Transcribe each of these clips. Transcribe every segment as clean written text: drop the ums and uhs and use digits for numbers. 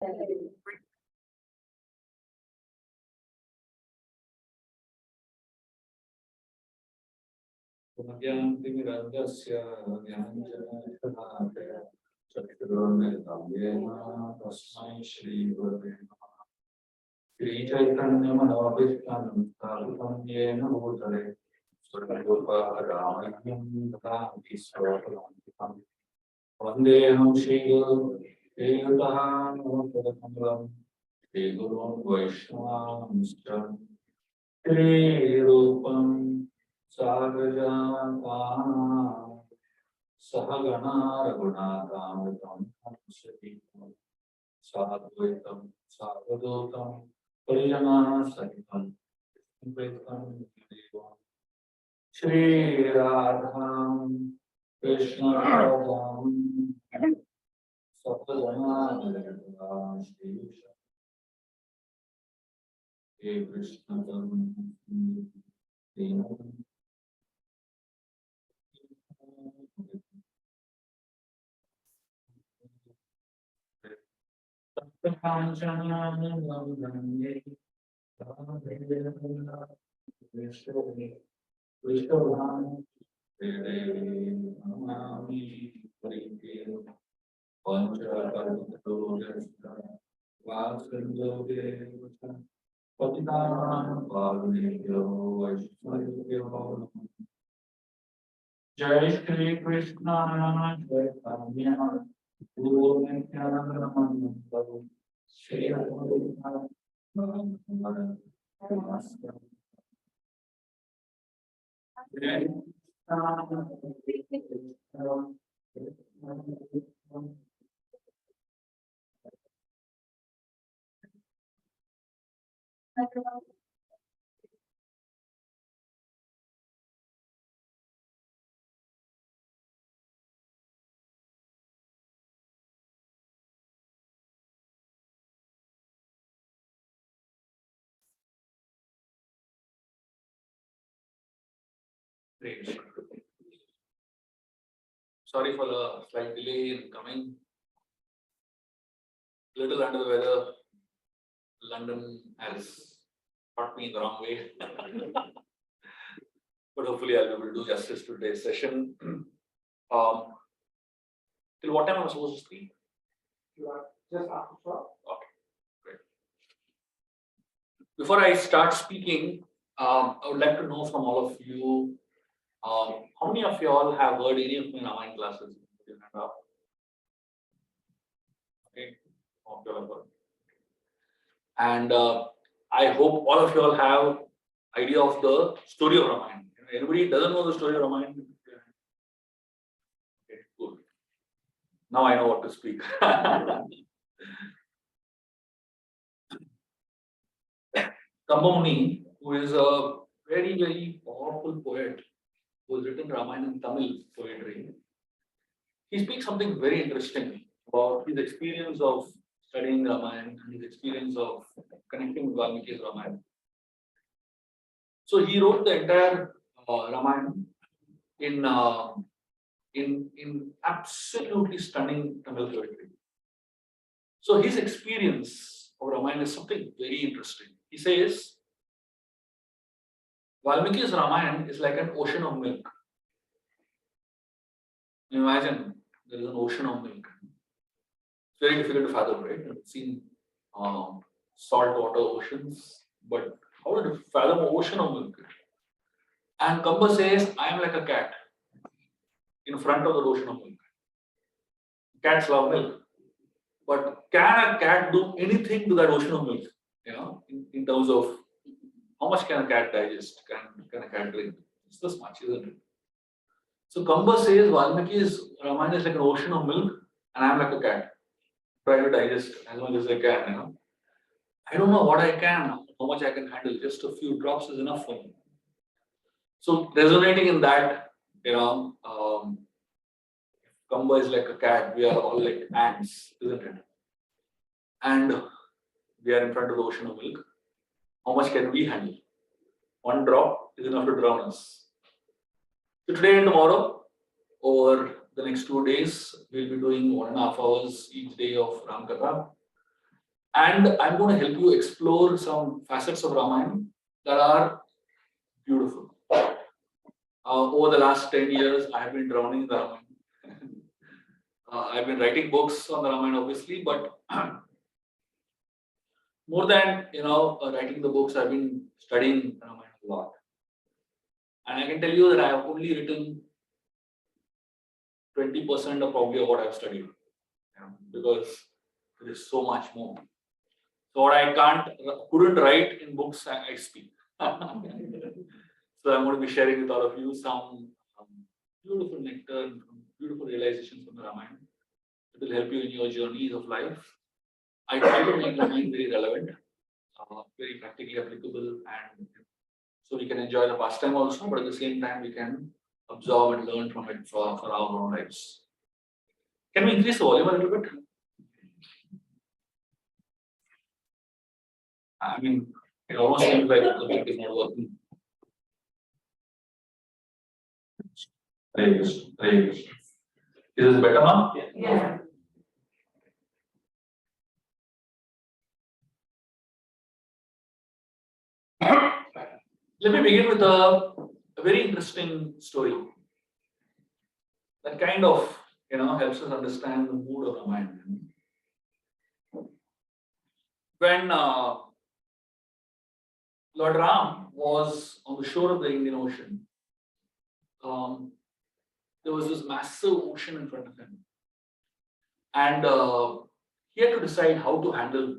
Shri Chaitanya Manavishtam Thavitam Yena Bhutale Suragopa Ramayam Thavi Swapalantikam Vandeham Shri Guru Devataha Namaprakalam Shri Guru Vaishnavamscha Shri Rupam Sagrajatam Sahagana Raghunathamritam Hamsati Sadhvaitam Sadhadotam Parijana Sahitam Vaitam Devam Shri Radham Krishna Radham Sapajana Radha Shri Krishna Jai Shri Krishna Chaitanya Guru Nityananda Shri Advaita Gadadhara Sorry for the slight delay in coming. Little under the weather. London has taught me in the wrong way. But hopefully I'll be able to do justice to today's session. Till what time am I supposed to speak? You are just after 12. Okay, great. Before I start speaking, I would like to know from all of you, how many of you all have heard any of my Ramayana classes? Okay, all of you all have heard. And I hope all of you all have idea of the story of Ramayana. Anybody doesn't know the story of Ramayana? Okay, good. Now I know what to speak. Kambamuni, who is a very, very powerful poet, who has written Ramayana in Tamil poetry, he speaks something very interesting about his experience of studying Ramayana and his experience of connecting with Valmiki's Ramayana. So he wrote the entire Ramayana in absolutely stunning Tamil poetry. So his experience of Ramayana is something very interesting. He says, Valmiki's Ramayana is like an ocean of milk. Imagine there is an ocean of milk. It's very difficult to fathom, right? I've seen saltwater oceans, but how to fathom an ocean of milk? And Kamba says, I am like a cat in front of the ocean of milk. Cats love milk. But can a cat do anything to that ocean of milk? You know, in terms of how much can a cat digest? Can a cat drink? It's this much, isn't it? So Kamba says Valmiki's Ramayana is like an ocean of milk, and I'm like a cat. Try to digest as much as I can, you know. I don't know what I can, how much I can handle. Just a few drops is enough for me. So resonating in that, you know, Kamba is like a cat. We are all like ants, isn't it? And we are in front of the ocean of milk. How much can we handle? One drop is enough to drown us. So today and tomorrow, over the next 2 days, we'll be doing 1.5 hours each day of Ram Katha. And I'm going to help you explore some facets of Ramayana that are beautiful. Over the last 10 years, I have been drowning in the Ramayana. I've been writing books on the Ramayana, obviously, but more than writing the books, I've been studying Ramayana a lot. And I can tell you that I have only written 20% of probably of what I've studied, because there is so much more. So what I couldn't write in books, I speak. So I'm going to be sharing with all of you some beautiful nectar, beautiful realizations from the Ramayana. It will help you in your journeys of life. I try to make Ramayana very relevant, very practically applicable, and so we can enjoy the pastime also, but at the same time we can absorb and learn from it for our own lives. Can we increase the volume a little bit? I mean, it almost seems like the mic is not working. Hare Krishna, Hare Krishna. Is this better now? Yeah. Let me begin with a very interesting story that kind of helps us understand the mood of Ramayana. When Lord Ram was on the shore of the Indian Ocean, there was this massive ocean in front of him, and he had to decide how to handle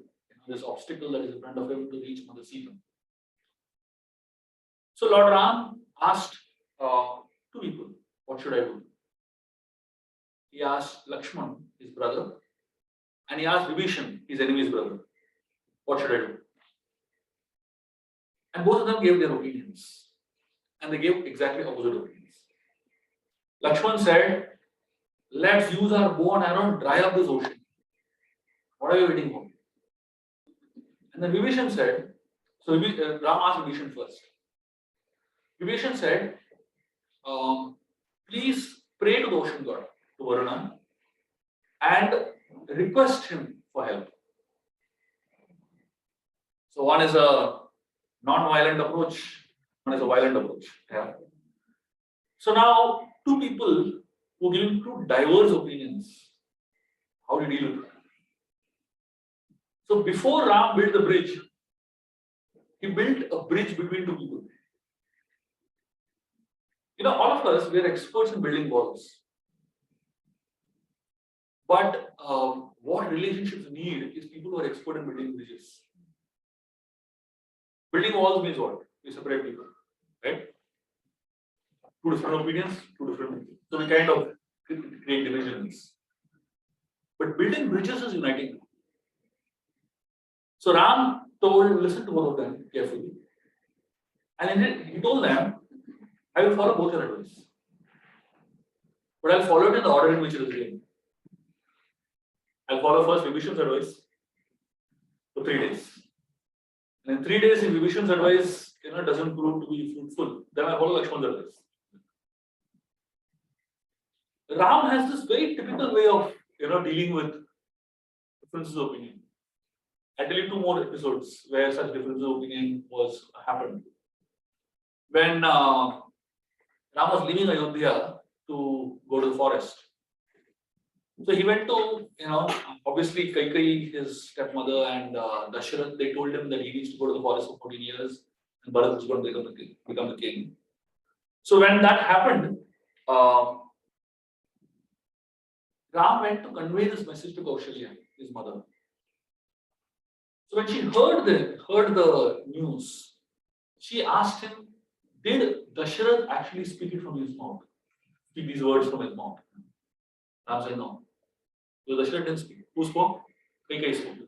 this obstacle that is in front of him to reach Mother Sita. So Lord Ram asked two people, what should I do? He asked Lakshman, his brother, and he asked Vibhishan, his enemy's brother, what should I do? And both of them gave their opinions, and they gave exactly opposite opinions. Lakshman said, let's use our bow and arrow and dry up this ocean. What are you waiting for? And then Vibhishan said, so Ram asked Vibhishan first. Vibhishan said, please pray to the ocean god, to Varuna, and request him for help. So one is a non-violent approach, one is a violent approach. Yeah. So now two people who give two diverse opinions, how do you deal with it? So before Ram built the bridge, he built a bridge between two people. All of us, we are experts in building walls. But what relationships need is people who are expert in building bridges. Building walls means what? We separate people, right? Two different opinions, two different people. So we kind of create divisions. But building bridges is uniting. So Ram listened to both of them carefully. And he told them, I will follow both your advice. But I'll follow it in the order in which it is given. I'll follow first Vibhishan's advice for 3 days. And in 3 days, if Vibhishan's advice doesn't prove to be fruitful, then I'll follow Lakshman's advice. Ram has this very typical way of dealing with differences of opinion. I'll tell you 2 more episodes where such differences of opinion happened. When Ram was leaving Ayodhya to go to the forest. So he went to, obviously Kaikeyi, his stepmother, and Dasharath, they told him that he needs to go to the forest for 14 years and Bharat was going to become the king. So when that happened, Ram went to convey this message to Kaushalya, his mother. So when she heard the news, she asked him, did Dasharath actually speak it from his mouth? Speak these words from his mouth? Ram said no. So Dasharath didn't speak. Who spoke? Kaikeyi spoke.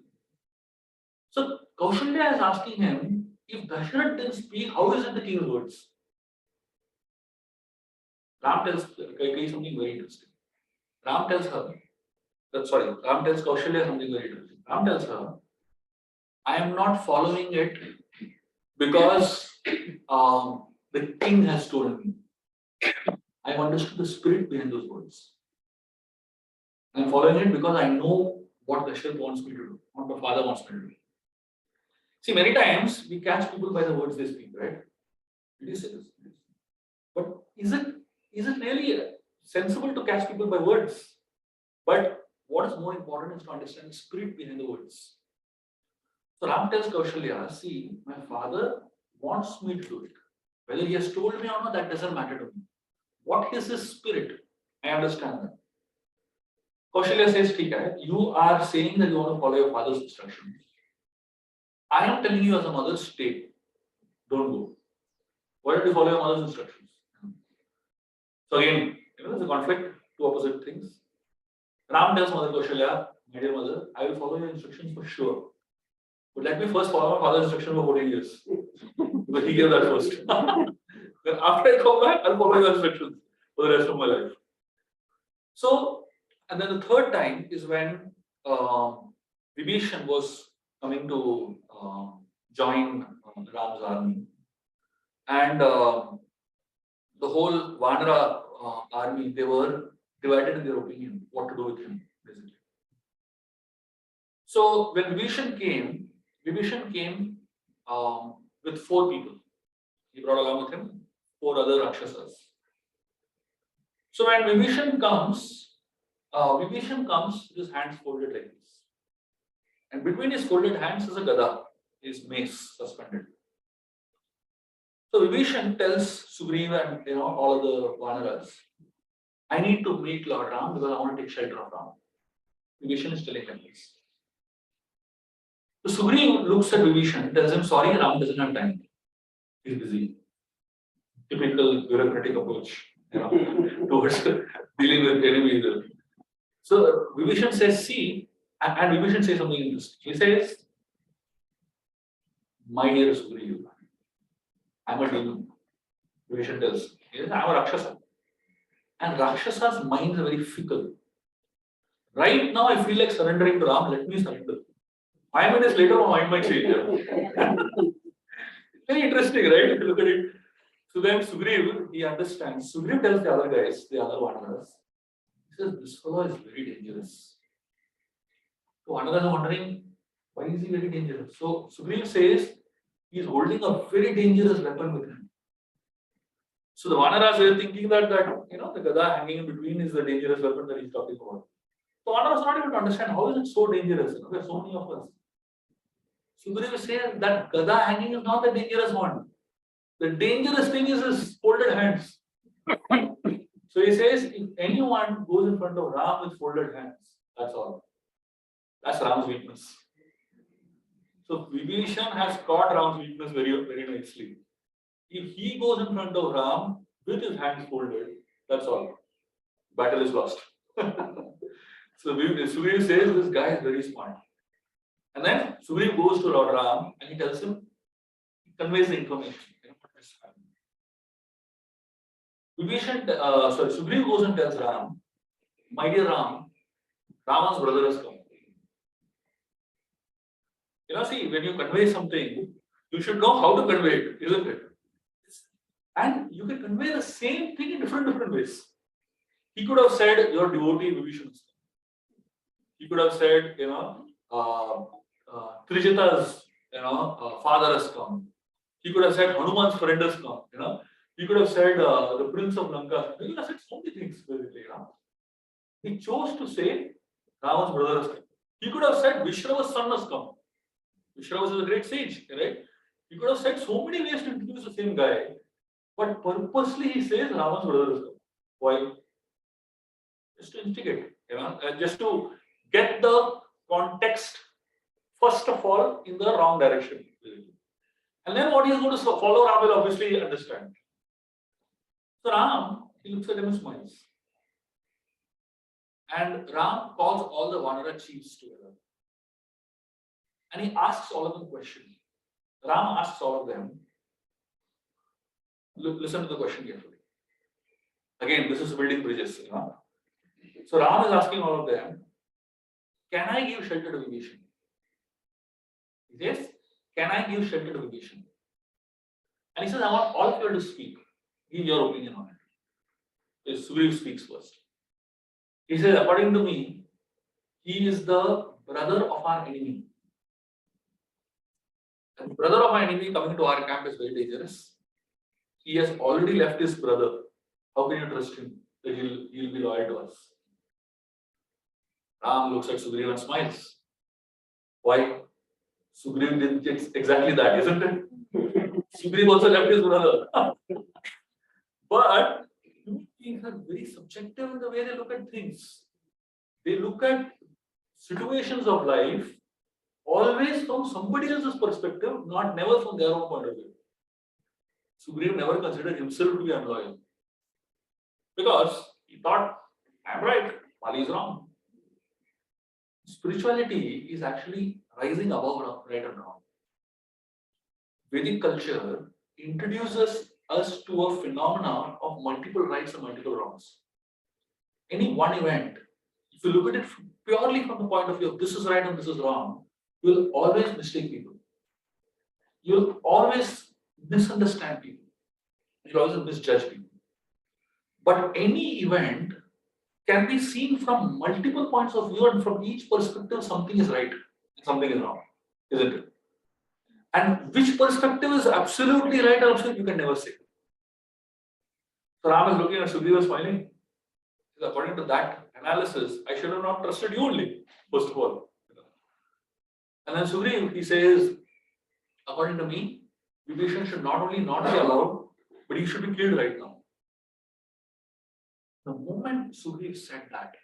So Kaushalya is asking him, if Dasharath didn't speak, how is it the king's words? Ram tells Kaikeyi something very interesting. Ram tells Kaushalya something very interesting. Ram tells her, I am not following it because the king has told me. I have understood the spirit behind those words. I am following it because I know what Dasharatha wants me to do, what my father wants me to do. See, many times we catch people by the words they speak, right? It is this. But is it really sensible to catch people by words? But what is more important is to understand the spirit behind the words. So Ram tells Kaushalya, see, my father wants me to do it. Whether he has told me or not, that doesn't matter to me. What is his spirit? I understand that. Kaushalya says, "Okay, you are saying that you want to follow your father's instructions. I am telling you as a mother, stay. Don't go. Why don't you follow your mother's instructions?" So again, there's a conflict, two opposite things. Ram tells Mother Kaushalya, my dear mother, I will follow your instructions for sure. But let me first follow my father's instruction for 14 years. Because he gave that first. Then after I come back, I'll follow your instructions for the rest of my life. So, and then the third time is when Vibhishan was coming to join Ram's army. And the whole Vanara army, they were divided in their opinion what to do with him, basically. So when Vibhishan came with 4 people. He brought along with him 4 other Rakshasas. So when Vibhishan comes with his hands folded like this. And between his folded hands is a gada, his mace suspended. So Vibhishan tells Sugriva and all of the Vanaras, I need to meet Lord Ram because I want to take shelter of Ram. Vibhishan is telling like this. So Sugriva looks at Vibhishan, tells him, sorry, Ram doesn't have time. He's busy. Typical bureaucratic approach towards dealing with enemies. So Vibhishan says, see, and Vibhishan says something interesting. He says, my dear Sugriva, I'm a demon. Vibhishan tells, I'm a Rakshasa. And Rakshasas' minds are very fickle. Right now, I feel like surrendering to Ram, let me surrender. 5 minutes later, my mind might change. Very interesting, right? If you look at it. So then Sugriva, he understands. Sugriva tells the other guys, the other Vanaras, he says, this fellow is very dangerous. So Vanaras are wondering, why is he very dangerous? So Sugriva says, he is holding a very dangerous weapon with him. So the Vanaras are thinking that the gada hanging in between is the dangerous weapon that he's talking about. So Vanaras are not able to understand how is it so dangerous. There are so many of us. Sugriva says that gada hanging is not the dangerous one. The dangerous thing is his folded hands. So he says, if anyone goes in front of Ram with folded hands, that's all. That's Ram's weakness. So Vibhishan has caught Ram's weakness very, very nicely. If he goes in front of Ram with his hands folded, that's all. Battle is lost. So Sugriva says this guy is very smart. And then Sugriva goes to Lord Ram and he tells him, he conveys the information. Sugriva goes and tells Ram, my dear Ram, Rama's brother has come. See, when you convey something, you should know how to convey it, isn't it? And you can convey the same thing in different ways. He could have said, your devotee Vibhishan has come. He could have said, Trijata's father has come. He could have said Hanuman's friend has come. He could have said the prince of Lanka. He could have said so many things basically. He chose to say Rama's brother has come. He could have said Vishrava's son has come. Vishrava is a great sage, right? He could have said so many ways to introduce the same guy, but purposely he says Rama's brother has come. Why? Just to instigate, just to get the context first of all in the wrong direction. And then what he is going to follow, Ram will obviously understand. So Ram, he looks at him and smiles. And Ram calls all the Vanara chiefs together. And he asks all of them questions. Ram asks all of them, listen to the question carefully. Again, this is building bridges. So Ram is asking all of them, can I give shelter to Vibhishan? He says, can I give shelter to Vibhishan? And he says, I want all of you to speak. Give your opinion on it. So Sugriva speaks first. He says, according to me, he is the brother of our enemy. And brother of our enemy coming to our camp is very dangerous. He has already left his brother. How can you trust him that he'll be loyal to us? Ram looks at Sugriva and smiles. Why? Sugriva did exactly that, isn't it? Sugriva also left his brother. But human beings are very subjective in the way they look at things. They look at situations of life always from somebody else's perspective, never from their own point of view. Sugriva never considered himself to be unloyal because he thought, I'm right, Mali is wrong. Spirituality is actually rising above right and wrong. Vedic culture introduces us to a phenomenon of multiple rights and multiple wrongs. Any one event, if you look at it purely from the point of view of this is right and this is wrong, you will always mistake people. You'll always misunderstand people. You'll always misjudge people. But any event can be seen from multiple points of view, and from each perspective, something is right and something is wrong, isn't it? And which perspective is absolutely right or absolutely, you can never say. So Ram is looking at Sugriva smiling. According to that analysis, I should have not trusted you only, first of all. And then Sugriva, he says, according to me, Vibhishan should not only not be allowed, but he should be killed right now. The moment Sugriva said that,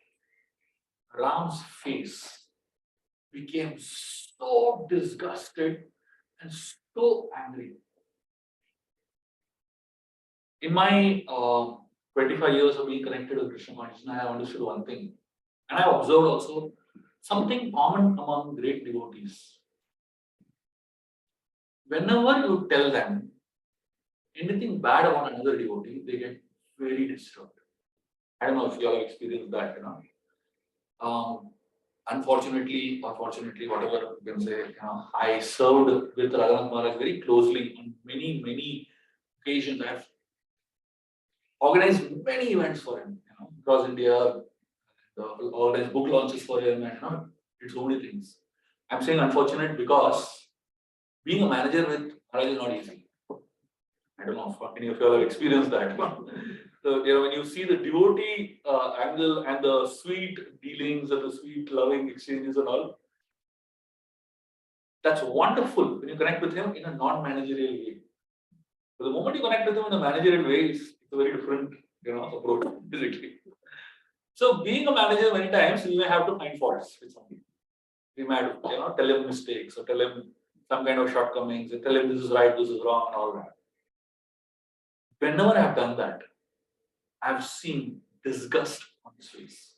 Ram's face became so disgusted and so angry. In my 25 years of being connected with Krishna consciousness, I have understood one thing. And I have observed also something common among great devotees. Whenever you tell them anything bad about another devotee, they get very disturbed. I don't know if you all have experienced that, Unfortunately or fortunately, whatever you can say, I served with Raghunath Maharaj very closely on many occasions. I've organized many events for him, across India, organized book launches for him, and did so many things. I'm saying unfortunate because being a manager with Maharaj is not easy. I don't know if any of you all have experienced that. So, when you see the devotee angle and the sweet dealings and the sweet loving exchanges and all, that's wonderful when you connect with him in a non-managerial way. But the moment you connect with him in a managerial way, it's a very different, approach, basically. So, being a manager, many times you may have to find faults with something. We might have to, tell him mistakes or tell him some kind of shortcomings, and tell him this is right, this is wrong, and all that. Whenever I have done that, I've seen disgust on his face.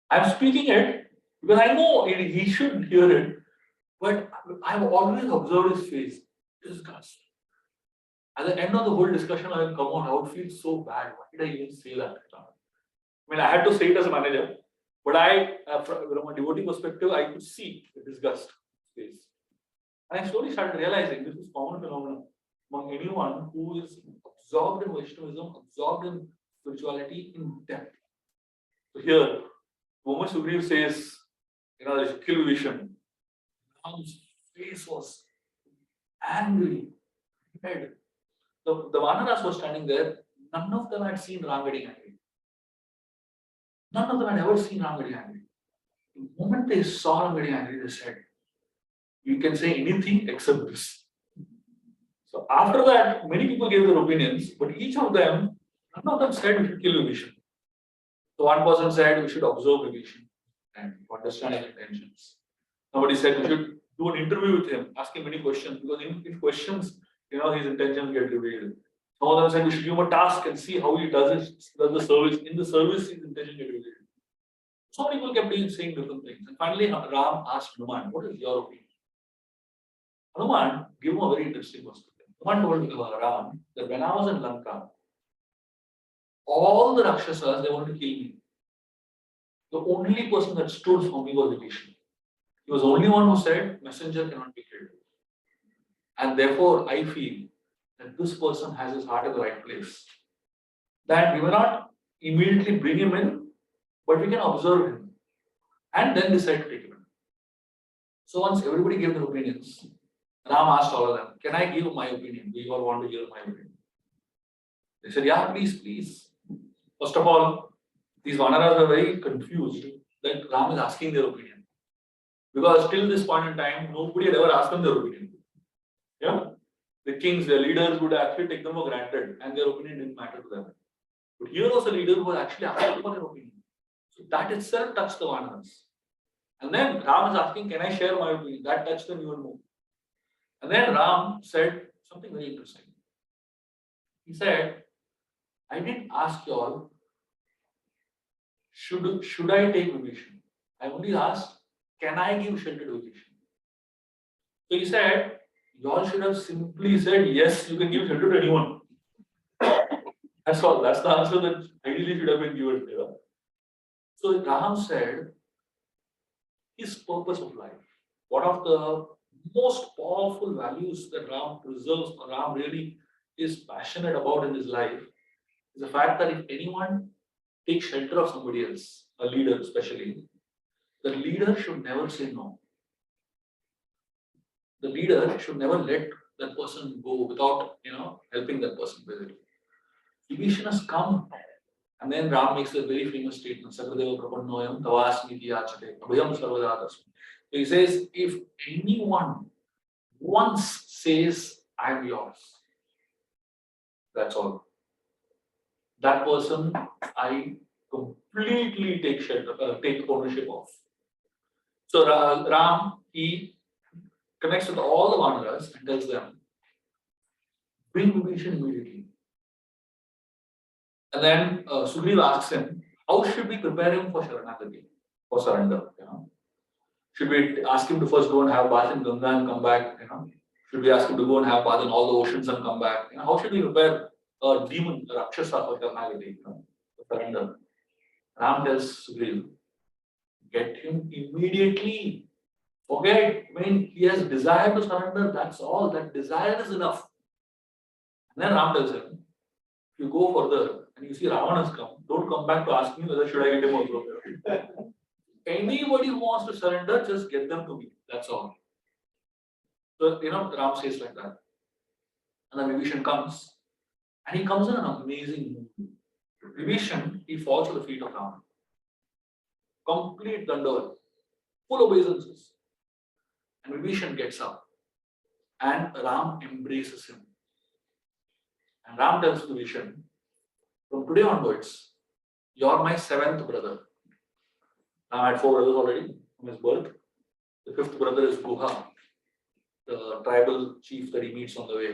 I'm speaking it because I know he should hear it, but I've always observed his face, disgust. At the end of the whole discussion, I will come out, I would feel so bad. Why did I even say that? I mean, I had to say it as a manager, but from a devotee perspective, I could see the disgust on his face. And I slowly started realizing this is common phenomenon among anyone who is absorbed in Vaishnavism, absorbed in spirituality in depth. So here, the moment Sugriva says, kill Vibhishan, Ram's face was angry, red. The Vanaras were standing there, none of them had seen Ram getting angry. None of them had ever seen Ram getting angry. The moment they saw Ram getting angry, they said, you can say anything except this. So after that, many people gave their opinions, but each of them, none of them said we should kill Vibhishan. So one person said we should observe Vibhishan and understand his intentions. Somebody said we should do an interview with him, ask him many questions, because in questions, his intentions get revealed. Some of them said we should give him a task and see how he does the service. In the service, his intention get revealed. So people kept saying different things. And finally, Ram asked Hanuman, what is your opinion? Hanuman gave him a very interesting perspective. Hanuman told Ram that when I was in Lanka, all the Rakshasas, they wanted to kill me. The only person that stood for me was Vibhishan. He was the only one who said, messenger cannot be killed. And therefore, I feel that this person has his heart in the right place. That we may not immediately bring him in, but we can observe him. and then decide to take it. So once everybody gave their opinions, Ram asked all of them, "Can I give my opinion? Do you all want to hear my opinion?" They said, "Yeah, please, please." First of all, these Vanaras are very confused that Ram is asking their opinion. Because till this point in time, nobody had ever asked them their opinion. Yeah? The kings, their leaders would actually take them for granted and their opinion didn't matter to them. But here was a leader who was actually asking for their opinion. So that itself touched the Vanaras. And then Ram is asking, "Can I share my opinion?" That touched them even more. And then Ram said something very interesting. He said, "I didn't ask you all, should I take vacation? I only asked, can I give shelter to vacation?" So he said, "You all should have simply said, yes, you can give shelter to anyone." That's all. That's the answer that ideally should have been given. You know? So Ram said, his purpose of life, one of the most powerful values that Ram preserves, or Ram really is passionate about in his life, is the fact that if anyone takes shelter of somebody else, a leader especially, the leader should never say no. The leader should never let that person go without, helping that person with it. Division has come. And then Ram makes a very famous statement, Sakadeva Prapannoyam Tavasmiti Yachate, Abhayam Sarvadatasmi. So he says, if anyone once says, "I'm yours," that's all. That person I completely take shelter, take ownership of. So Ram, he connects with all the Vanaras and tells them, "Bring Vibhishan immediately." And then Sugriva asks him, "How should we prepare him for Sharanagati, for surrender? Should we ask him to first go and have bath in Ganga and come back? Should we ask him to go and have bath in all the oceans and come back? How should we prepare a demon, a Rakshasa for Sharanagati, for surrender?" Ram tells Sugriva, "Get him immediately. Forget when he has desire to surrender, that's all. That desire is enough." And then Ram tells him, "If you go further and you see Ravana has come, don't come back to ask me whether should I get him also." Anybody who wants to surrender, just get them to me. That's all. So, Ram says like that. And then Vibhishan comes, and he comes in an amazing mood. Vibhishan, he falls at the feet of Ram. Complete dandavat, full obeisances. And Vibhishan gets up, and Ram embraces him. And Ram tells Vibhishan, "From today onwards, you're my seventh brother." Ram had four brothers already from his birth. The fifth brother is Guha, the tribal chief that he meets on the way.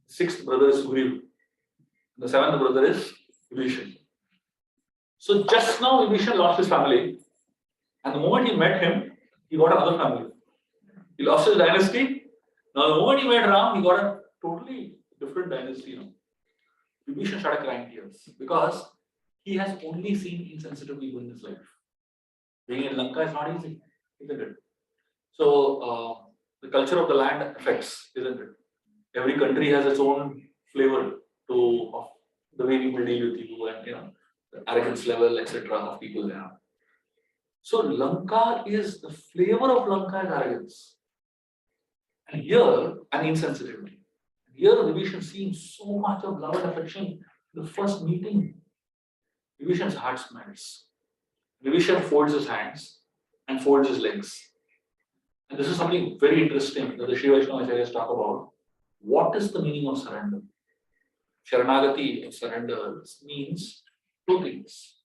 The sixth brother is Sugriv. The seventh brother is Vibhishan. So just now Vibhishan lost his family, and the moment he met him, he got another family. He lost his dynasty. Now the moment he met Ram, he got a totally different dynasty. Vibhishan started crying tears because he has only seen insensitive people in his life. Being in Lanka is not easy, isn't it? So the culture of the land affects, isn't it? Every country has its own flavor of the way people deal with you and the arrogance level, etc. of people there. So Lanka is the flavor of Lanka is arrogance. And here, an insensitivity. Here, Vibhishan seems so much of love and affection. The first meeting, Vibhishan's heart smells. Vibhishan folds his hands and folds his legs. And this is something very interesting that the Shiva Vaishnava Acharyas talk about. What is the meaning of surrender? Sharanagati of surrender means two things.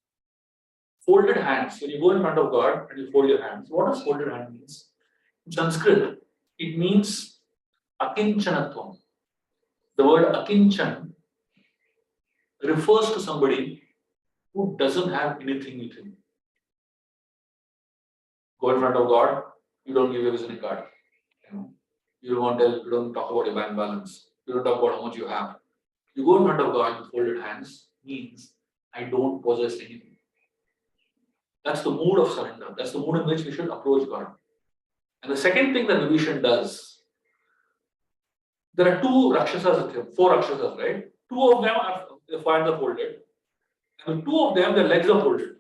Folded hands. When you go in front of God and you fold your hands, what does folded hand means? In Sanskrit, it means akinchanatvam. The word akinchan refers to somebody who doesn't have anything with him. Go in front of God, you don't give your visiting card. You don't talk about your bank balance. You don't talk about how much you have. You go in front of God with folded hands means I don't possess anything. That's the mood of surrender. That's the mood in which we should approach God. And the second thing that Vibhishan does, there are two Rakshasas with him, four Rakshasas, right? Two of them are, their hands are folded. And the two of them, their legs are folded.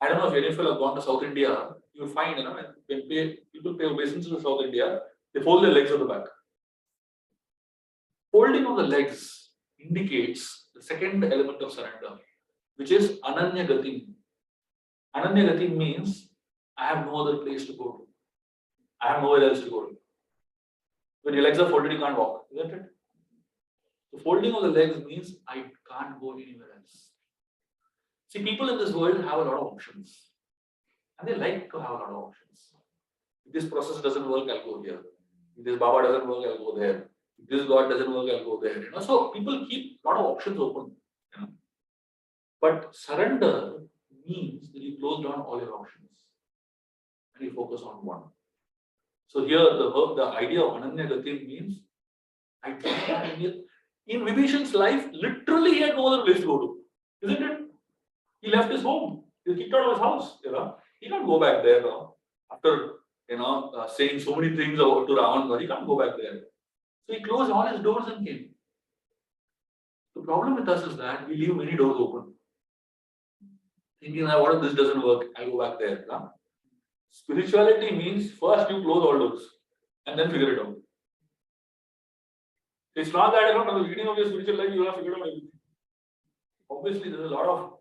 I don't know if any of you have gone to South India, you'll find, when people pay obeisance to South India, they fold their legs at the back. Folding of the legs indicates the second element of surrender, which is Ananya Gati. Ananya Gati means I have no other place to go to. I have nowhere else to go to. When your legs are folded, you can't walk, isn't it? The folding of the legs means I can't go anywhere else. See, people in this world have a lot of options. And they like to have a lot of options. If this process doesn't work, I'll go here. If this Baba doesn't work, I'll go there. If this God doesn't work, I'll go there. So people keep a lot of options open. But surrender means that you close down all your options and you focus on one. So here the idea of Ananya Gati means I don't have any. In Vibhishan's life, literally he had no other place to go to, isn't it? He left his home. He was kicked out of his house. He can't go back there now. After saying so many things to Ravana, he can't go back there. So he closed all his doors and came. The problem with us is that we leave many doors open. Thinking that what if this doesn't work, I'll go back there. Spirituality means first you close all doors and then figure it out. It's not that at the beginning of your spiritual life you have figured out everything. Obviously, there's a lot of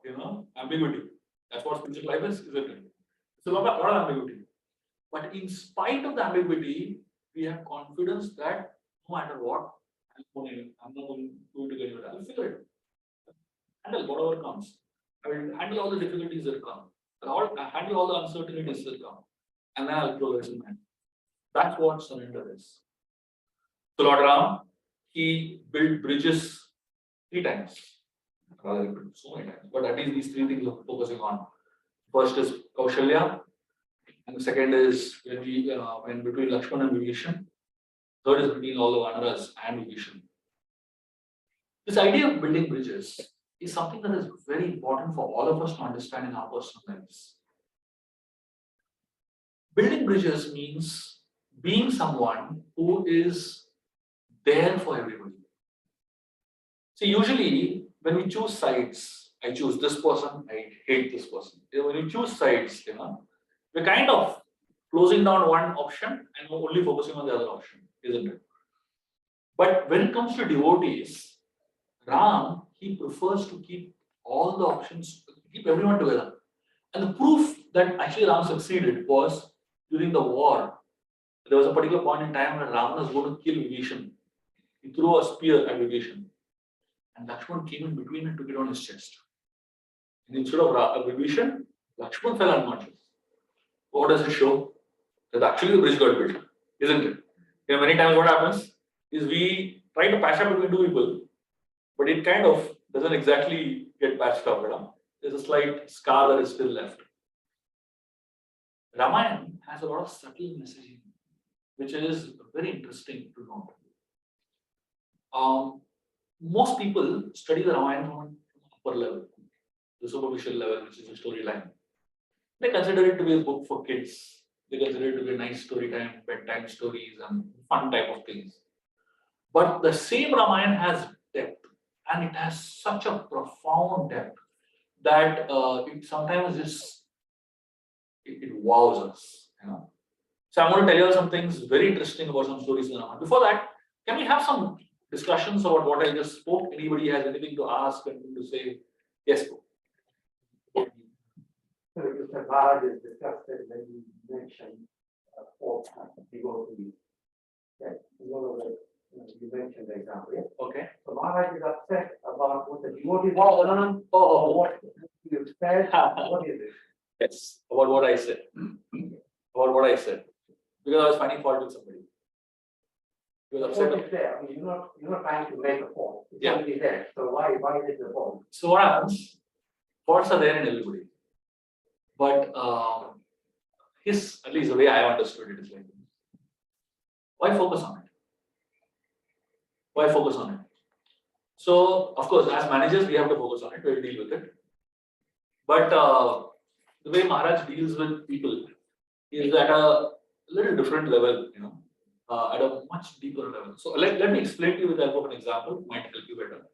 ambiguity. That's what spiritual life is, isn't it? It's a lot of ambiguity. But in spite of the ambiguity, we have confidence that no matter what, I'm not going to get anywhere. I will figure it. Handle whatever comes. I will handle all the difficulties that come. I handle all the uncertainties that come. And then I'll progress in that. That's what surrender is. So Lord Ram, he built bridges 3 times. Rather than built so many times. But at least these 3 things we're focusing on. First is Kaushalya. And the second is when between Lakshman and Vibhishan. Third is between all the Vanaras and Vibhishan. This idea of building bridges is something that is very important for all of us to understand in our personal lives. Building bridges means being someone who is there for everybody. See, usually when we choose sides, I choose this person, I hate this person. When you choose sides, we're kind of closing down one option and only focusing on the other option, isn't it? But when it comes to devotees, Ram, he prefers to keep all the options, keep everyone together. And the proof that actually Ram succeeded was during the war. There was a particular point in time when Ravana was going to kill Vibhishan. He threw a spear at Vibhishan. And Lakshman came in between and took it on his chest. And instead of Vibhishan, Lakshman fell unconscious. What does it show? That actually the bridge got built, isn't it? Many times what happens is we try to patch up between 2 people, but it kind of doesn't exactly get patched up. There's a slight scar that is still left. Ramayana has a lot of subtle messaging, which is very interesting to note. Most people study the Ramayana from an upper level, the superficial level, which is the storyline. They consider it to be a book for kids. They consider it to be a nice story time, bedtime stories, and fun type of things. But the same Ramayana has depth, and it has such a profound depth that it sometimes just it wows us. So I'm going to tell you some things very interesting about some stories in the Ramayana. Before that, can we have some discussions about what I just spoke? Anybody has anything to ask, anything to say? Yes, go. So Mr. Bharat is discussed when you mentioned 4 devotees. You mentioned the example. Yeah? Okay. So Maharaj is upset about what the devotees what you said. What is it? Yes, about what I said. About what I said. Because I was finding fault with somebody. He was upset. Is there. I mean, you're not trying to make a fault. It's Yeah. already there. So why is it the fault? So what happens? Faults are there in everybody. But at least the way I understood it is like, why focus on it? Why focus on it? So, of course, as managers, we have to focus on it, we'll deal with it. But the way Maharaj deals with people is at a little different level, at a much deeper level. So, let me explain to you with the help of an example, might help you better.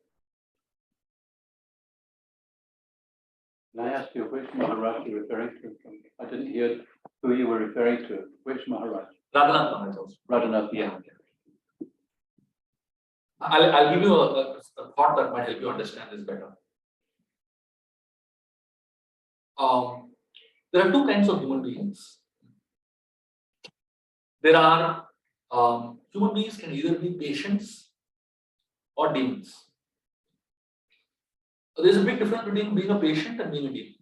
Can I ask you which Maharaj you're referring to? I didn't hear who you were referring to. Which Maharaj? Radhanath Maharaj also. Radhanath. Yeah. I'll give you a thought that might help you understand this better. There are two kinds of human beings. There are human beings can either be patients or demons. There's a big difference between being a patient and being a demon.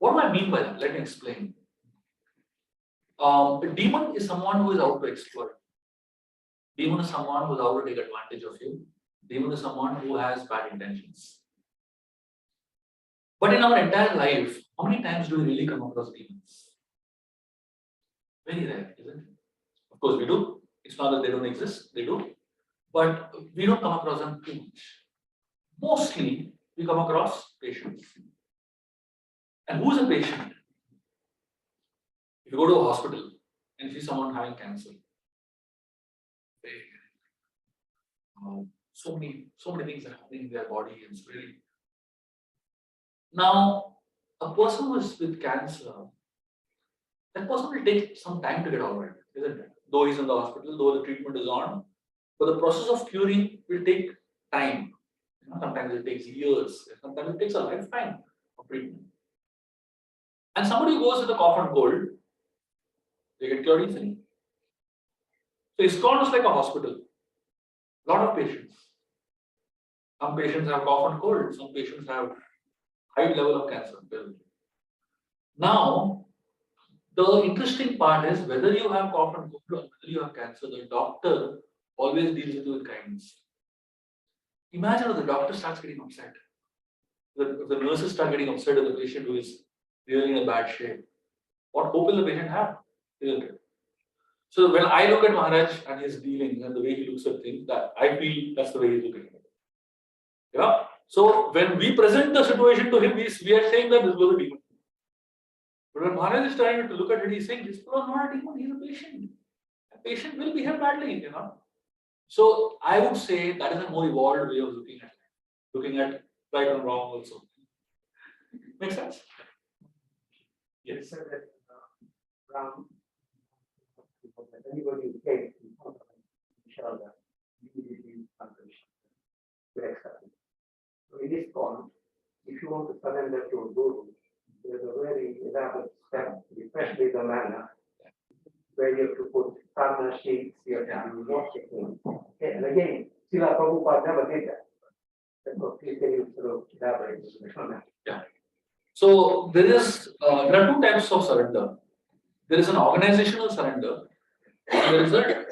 What do I mean by that? Let me explain. A demon is someone who is out to exploit. Demon is someone who is out to take advantage of you. Demon is someone who has bad intentions. But in our entire life, how many times do we really come across demons? Very rare, isn't it? Of course, we do. It's not that they don't exist, they do. But we don't come across them too much. Mostly, we come across patients. And who is a patient? If you go to a hospital and see someone having cancer, so many things are happening in their body, and it's really. Now, a person who is with cancer, that person will take some time to get over it, isn't it? Though he's in the hospital, though the treatment is on, but the process of curing will take time. Sometimes it takes years, sometimes it takes a lifetime of treatment. And somebody who goes with a cough and cold, they get cured easily. So ISKCON is like a hospital. A lot of patients. Some patients have cough and cold, some patients have high level of cancer. Now, the interesting part is whether you have cough and cold or whether you have cancer, the doctor always deals with you with kindness. Imagine if the doctor starts getting upset. If the nurses start getting upset with the patient who is really in a bad shape. What hope will the patient have? Isn't it? So when I look at Maharaj and his dealings and the way he looks at things, that I feel that's the way he's looking at it. Yeah. So when we present the situation to him, we are saying that this was a demon. But when Maharaj is trying to look at it, he's saying this was not a demon, he's a patient. A patient will behave badly, So I would say that is a more evolved way of looking at right and wrong also. Makes sense? Yes. So that anybody who came to Sharda immediately to accept it. So in this point, if you want to surrender to a guru, there's a very elaborate step, especially the manner, where you have to put partner sheets, you have to do worshiping. Okay, and again, Srila Prabhupada never did that. That's what please can you sort of elaborate on that? Yeah. So there are two types of surrender. There is an organizational surrender, and there is a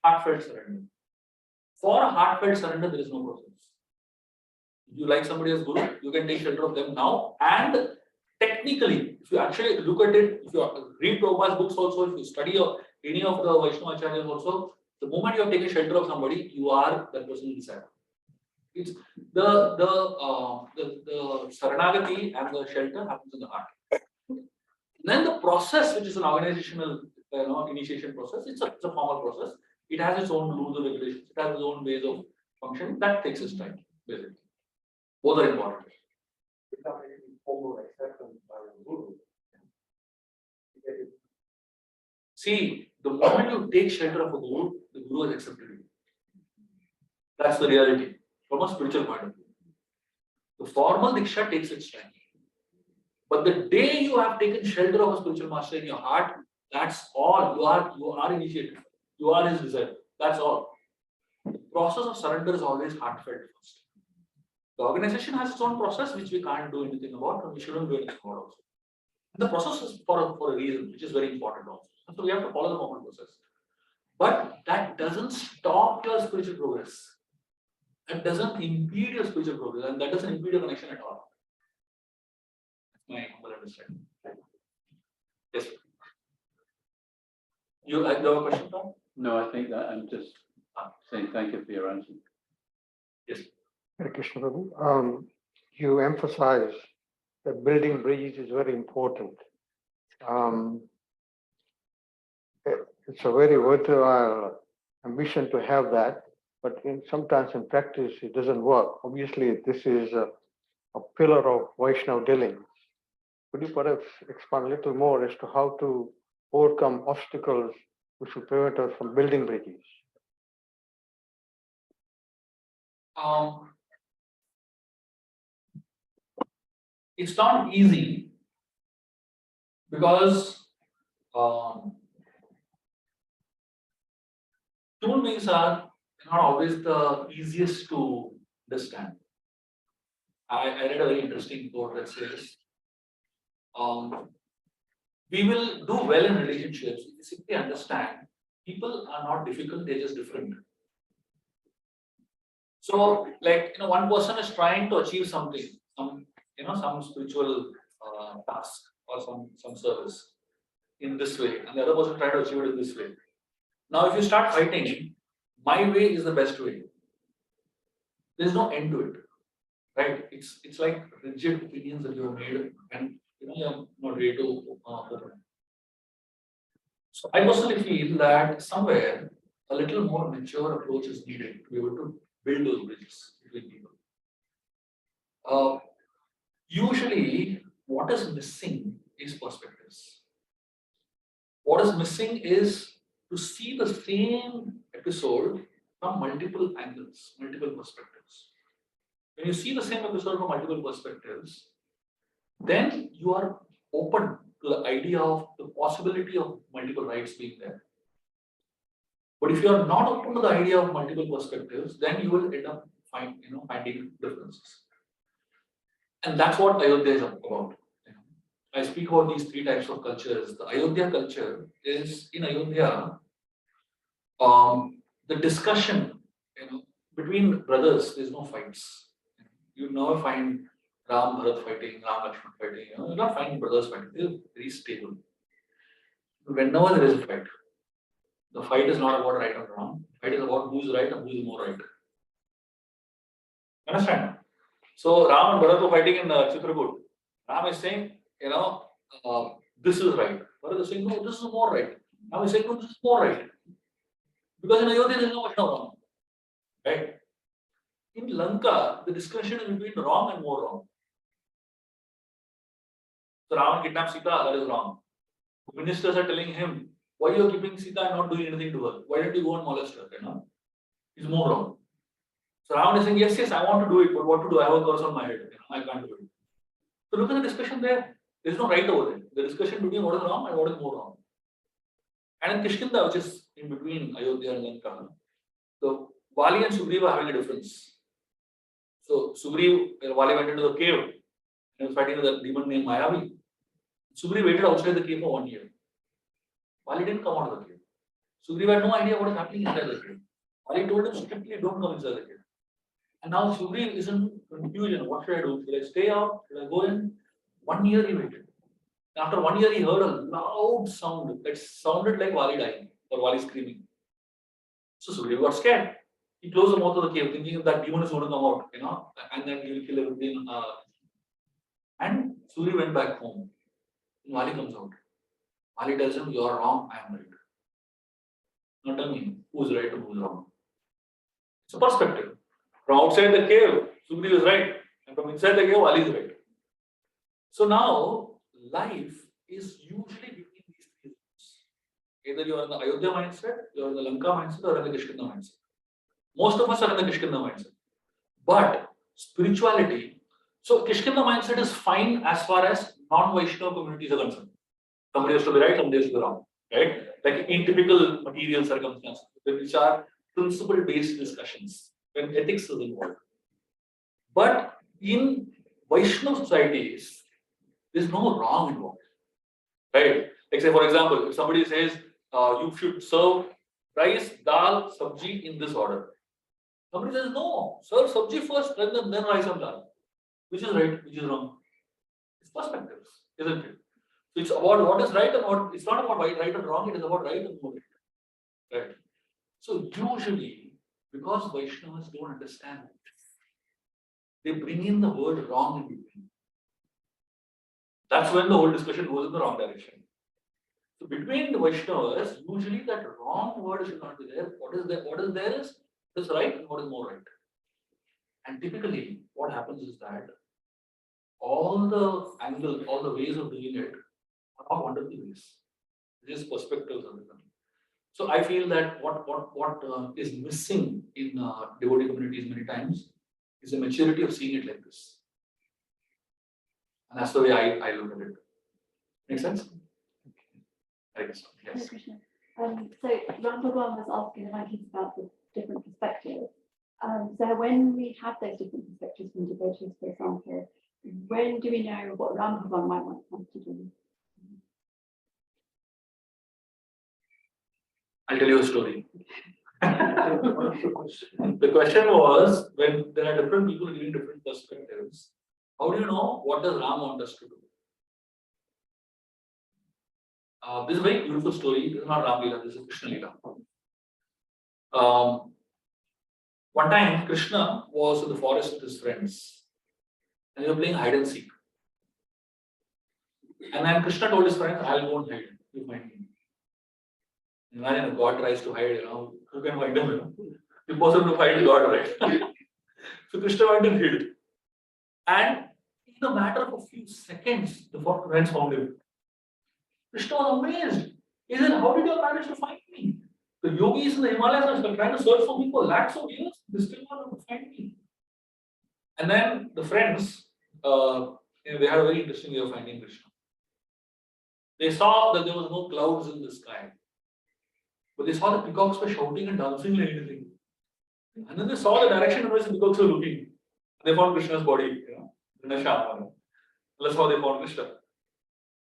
heartfelt surrender. For a heartfelt surrender, there is no process. You like somebody as guru, you can take shelter of them now. And technically, if you actually look at it, if you read Prabhupada's books also, if you study any of the Vaishnava Acharyas also, the moment you have taken shelter of somebody, you are that person inside. It's the Saranagati and the shelter happens in the heart. Then the process, which is an organizational initiation process, it's a formal process. It has its own rules and regulations, it has its own ways of functioning. That takes its time, basically. Both are important. Without any formal acceptance by the guru. See, the moment you take shelter of a guru, the guru has accepted you. That's the reality from a spiritual point of view. The formal diksha takes its time. But the day you have taken shelter of a spiritual master in your heart, that's all. You are initiated. You are his desire. That's all. The process of surrender is always heartfelt first. The organization has its own process, which we can't do anything about, and we shouldn't do anything about also. And the process is for a reason, which is very important also. So we have to follow the formal process. But that doesn't stop your spiritual progress. That doesn't impede your spiritual progress, and that doesn't impede your connection at all. That's my humble understanding. Yes. You have a question, Tom? No, I think that I'm just saying thank you for your answer. Yes. Hare Krishna Prabhu. You emphasize that building bridges is very important. It's a very worthwhile ambition to have that, but sometimes in practice it doesn't work. Obviously, this is a pillar of Vaishnava dealings. Could you perhaps expand a little more as to how to overcome obstacles which will prevent us from building bridges? It's not easy because human beings are not always the easiest to understand. I read a very interesting quote that says, we will do well in relationships if we simply understand people are not difficult, they're just different. So, like, one person is trying to achieve something, some spiritual task or some service in this way, and the other person trying to achieve it in this way. Now, if you start fighting, my way is the best way. There's no end to it, right? It's like rigid opinions that you have made, and you're not ready to open. So I personally feel that somewhere a little more mature approach is needed to be able to build those bridges between people. Usually, what is missing is perspectives. What is missing is to see the same episode from multiple angles, multiple perspectives. When you see the same episode from multiple perspectives, then you are open to the idea of the possibility of multiple rights being there. But if you are not open to the idea of multiple perspectives, then you will end up finding differences. And that's what Ayodhya is about. I speak about these three types of cultures. The Ayodhya culture is, in Ayodhya, the discussion, between brothers, there's no fights. You never find Ram Bharat fighting, Ram Lakshman fighting. You're not finding brothers fighting. They're very stable. Whenever there is a fight, the fight is not about right or wrong. The fight is about who's right and who's more right. Understand? So Ram and Bharat were fighting in Chitrakoot. Ram is saying, this is right. Bharat is saying, no, this is more right. Ram is saying, no, this is more right. Because in Ayodhya, there is no Vaishnava wrong. Right? In Lanka, the discussion is between wrong and more wrong. So Ravan kidnapped Sita, that is wrong. Ministers are telling him, why you are keeping Sita and not doing anything to her? Why don't you go and molest her? It's more wrong. So Ravan is saying, yes, I want to do it, but what to do? I have a curse on my head. I can't do it. So look at the discussion there. There is no right over there. The discussion between what is wrong and what is more wrong. And in Kishkinda, which is in between Ayodhya and Lanka, so Vali and Sugriva are having a difference. So Vali went into the cave and was fighting with a demon named Mayavi. Sugriva waited outside the cave for 1 year. Vali didn't come out of the cave. Sugriva had no idea what is happening inside the cave. Vali told him strictly, don't come inside the cave. And now Sugriva is in confusion. What should I do? Should I stay out? Should I go in? 1 year he waited. After 1 year, he heard a loud sound that sounded like Vali dying or Vali screaming. So Sugriva got scared. He closed the mouth of the cave, thinking that demon is going to come out, and then he will kill everything. And Sugriva went back home. And Vali comes out. Vali tells him, you are wrong, I am right. Now tell me, who's right and who's wrong? It's a perspective. From outside the cave, Sugriva is right. And from inside the cave, Vali is right. So now, life is usually between these three zones. Either you are in the Ayodhya mindset, you are in the Lanka mindset, or in the Kishkinda mindset. Most of us are in the Kishkinda mindset. But spirituality, so Kishkinda mindset is fine as far as non-Vaishnava communities are concerned. Somebody has to be right, somebody has to be wrong. Right? Like in typical material circumstances, which are principle-based discussions, when ethics is involved. But in Vaishnava societies, there's no wrong involved. Right? Like say, for example, if somebody says you should serve rice, dal, sabji in this order. Somebody says, no, serve sabji first, then rice and dal. Which is right, which is wrong? It's perspectives, isn't it? So it's about what is right and what, it's not about right and wrong, it is about right and wrong. Right? So usually, because Vaishnavas don't understand it, they bring in the word wrong in between. That's when the whole discussion goes in the wrong direction. So between the Vaishnavas, usually that wrong word should not be there. What is there is what is right and what is more right. And typically, what happens is that all the angles, all the ways of doing it are all wonderful ways. Just perspectives are different. So I feel that what is missing in devotee communities many times is the maturity of seeing it like this. And that's the way I look at it. Make sense? I guess so. Hare Yes. Krishna. So Ram Bhagwan was asking the monkeys about the different perspectives. So when we have those different perspectives from devotees, for example, when do we know what Ram Bhagwan might want us to do? I'll tell you a story. What's the question? The question was, when there are different people giving different perspectives, how do you know what does Ram want us to do? This is a very beautiful story. This is not Ram Lila, this is Krishna Lila. One time, Krishna was in the forest with his friends and they were playing hide and seek. And then Krishna told his friends, I'll go and hide. You find me. Imagine if God tries to hide, who can find him? Impossible to find God, right? So Krishna went and hid. And in a matter of a few seconds, the four friends found him. Krishna was amazed. He said, how did you manage to find me? The yogis in the Himalayas are trying to search for me for lakhs of years. They still not able to find me. And then the friends, they had a very interesting way of finding Krishna. They saw that there was no clouds in the sky. But they saw the peacocks were shouting and dancing like anything. And then they saw the direction in which the peacocks were looking. And they found Krishna's body, That's how they found Krishna.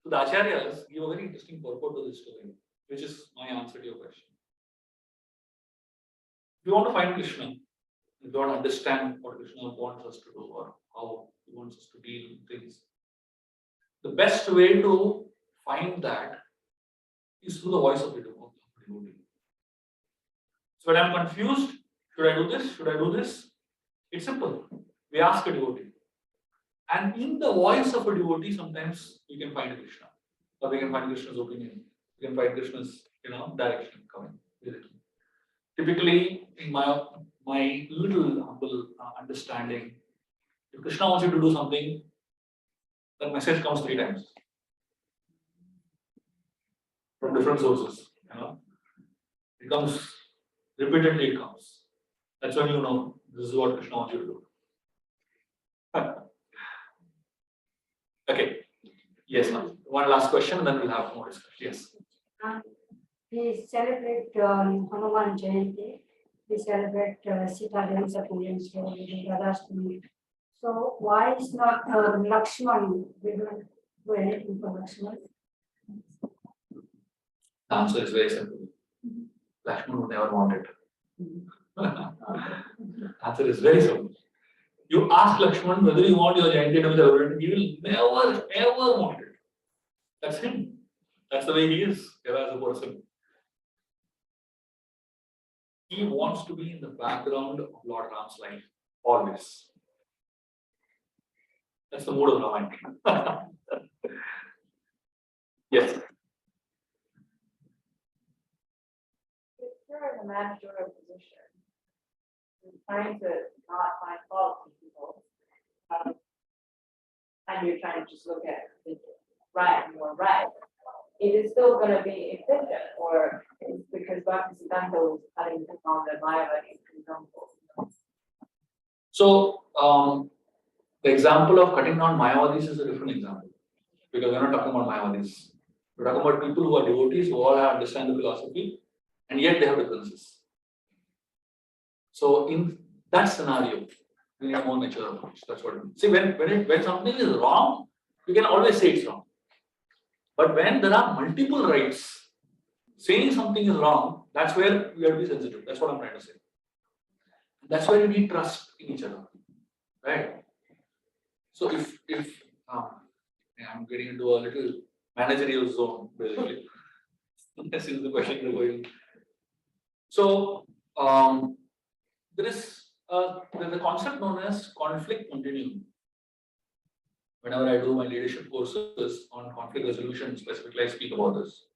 So the Acharyas give a very interesting purport to this story, which is my answer to your question. If you want to find Krishna, if you don't understand what Krishna wants us to do or how he wants us to deal with things, the best way to find that is through the voice of the devotee. So when I'm confused, should I do this? Should I do this? It's simple. We ask a devotee. And in the voice of a devotee, sometimes we can find Krishna. Or we can find Krishna's opinion. We can find Krishna's, direction coming with it. Typically, in my little humble understanding, if Krishna wants you to do something, that message comes 3 times. From different sources, It comes, repeatedly it comes. That's when you know this is what Krishna wants you to do. Okay. Yes, ma'am. One last question and then we'll have more discussion. Yes. We celebrate Hanuman Jayanti. We celebrate Sita Devi's appearance here in Radhastami. So why is not Lakshman? We don't do anything for Lakshman. The answer is very simple. Lakshman would never want it. Answer is very simple. You ask Lakshman whether you want your Jayanti to be celebrated, he will never ever want it. That's him. That's the way he is as a person. He wants to be in the background of Lord Ram's life, always. That's the mood of Ramayana. Yes. If you're in a managerial position, you're trying to not find fault in people, and you're trying to just look at the right and more right, it is still going to be efficient, or it's because Bhaktivedanta is cutting down the Mayavadi example. So, the example of cutting down Mayavadis is a different example. Because we're not talking about Mayavadis. We're talking about people who are devotees, who all understand the philosophy, and yet they have differences. So, in that scenario, we need a more mature approach. That's what it means. See, when something is wrong, you can always say it's wrong. But when there are multiple rights, saying something is wrong, that's where we have to be sensitive. That's what I'm trying to say. That's why you need trust in each other. Right? So if I'm getting into a little managerial zone, basically. This is the question you're going. So there's a concept known as conflict continuum. Whenever I do my leadership courses on conflict resolution, specifically I speak about this.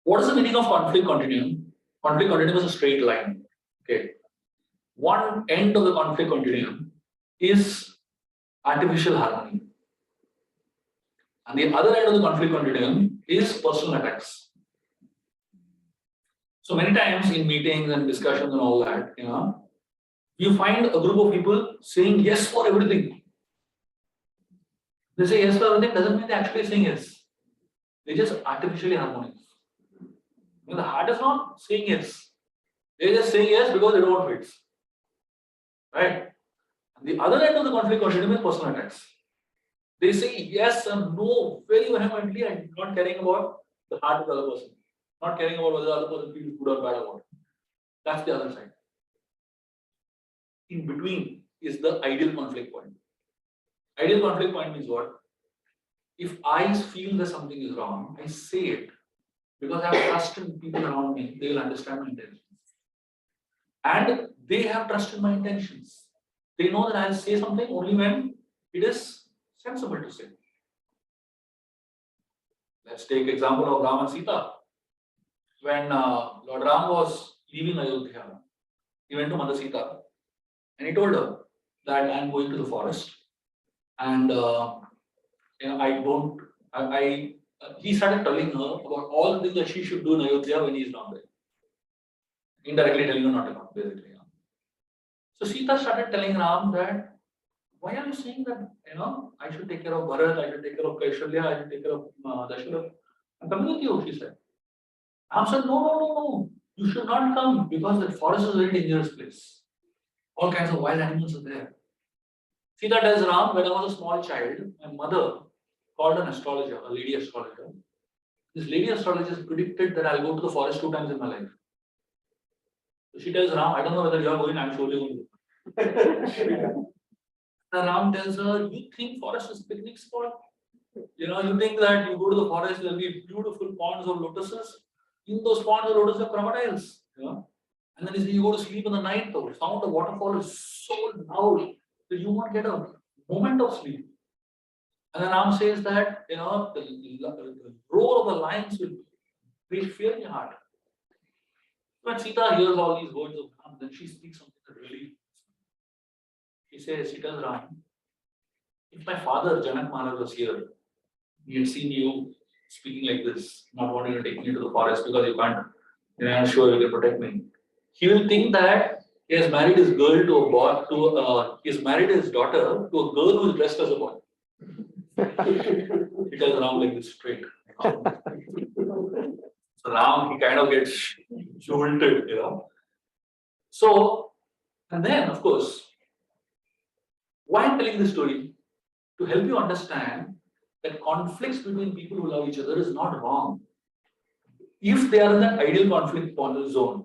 What is the meaning of conflict continuum? Conflict continuum is a straight line. Okay. One end of the conflict continuum is artificial harmony. And the other end of the conflict continuum is personal attacks. So many times in meetings and discussions and all that, you find a group of people saying yes for everything. They say yes for everything doesn't mean they're actually saying yes. They just artificially harmonize. The heart is not saying yes. They're just saying yes because they don't want weights. Right? And the other end of the conflict continuum is personal attacks. They say yes and no very vehemently and not caring about the heart of the other person. Not caring about whether the other person feels good or bad about it. That's the other side. In between is the ideal conflict point. Ideal conflict point means what? If I feel that something is wrong, I say it because I have trust in people around me, they will understand my intentions. And they have trust in my intentions. They know that I'll say something only when it is sensible to say. Let's take example of Ram and Sita. When Lord Ram was leaving Ayodhya, he went to Mother Sita and he told her that I'm going to the forest and he started telling her about all the things that she should do in Ayodhya when he's not there. Indirectly telling her not to come, basically. So Sita started telling Ram that, why are you saying that, I should take care of Bharat, I should take care of Kaushalya, I should take care of Dasharatha. I'm coming with you, she said. Ram said, no, you should not come because the forest is a very dangerous place. All kinds of wild animals are there. Sita tells Ram, when I was a small child, my mother called an astrologer, a lady astrologer. This lady astrologer predicted that I'll go to the forest 2 times in my life. So she tells Ram, I don't know whether you are going, I'm surely going to. And Ram tells her, you think forest is a picnic spot? You think that you go to the forest, there'll be beautiful ponds of lotuses. In those ponds of lotuses are crocodiles. And then you go to sleep in the night, the sound of waterfall is so loud that you won't get a moment of sleep. And then Ram says that, the roar of the lions will create fear in your heart. When Sita hears all these words of Ram, then she speaks something that really. She tells Ram, if my father Janak Maharaj was here, he had seen you speaking like this, not wanting to take me to the forest because you can't, you're not sure you can protect me. He will think that he has married his girl to a boy, he has married his daughter to a girl who is dressed as a boy. He tells Ram like this straight. So Ram, he kind of gets jolted, So, and then of course, why I'm telling this story? To help you understand that conflicts between people who love each other is not wrong. If they are in that ideal conflict zone,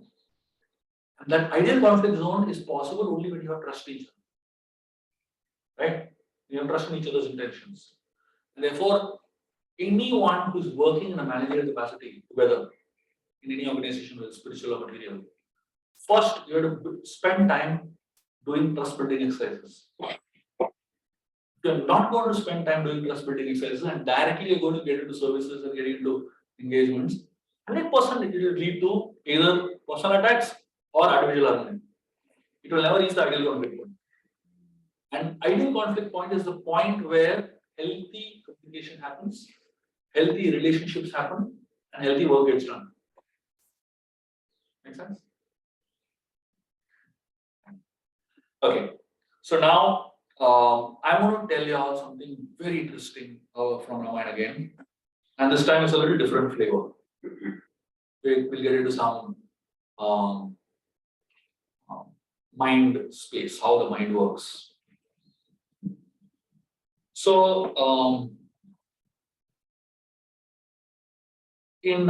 and that ideal conflict zone is possible only when you have trust in each other. Right? You have trust in each other's intentions. And therefore, anyone who's working in a managerial capacity together in any organization, whether spiritual or material, first you have to spend time doing trust building exercises. If you're not going to spend time doing trust building exercises and directly you're going to get into services and getting into engagements, 100% it will lead to either personal attacks or artificial harmony. It will never reach the ideal conflict point. And ideal conflict point is the point where healthy communication happens, healthy relationships happen, and healthy work gets done. Make sense? Okay. So now I'm going to tell you all something very interesting from Ramayana again. And this time it's a little different flavor. We'll get into some mind space, how the mind works. So in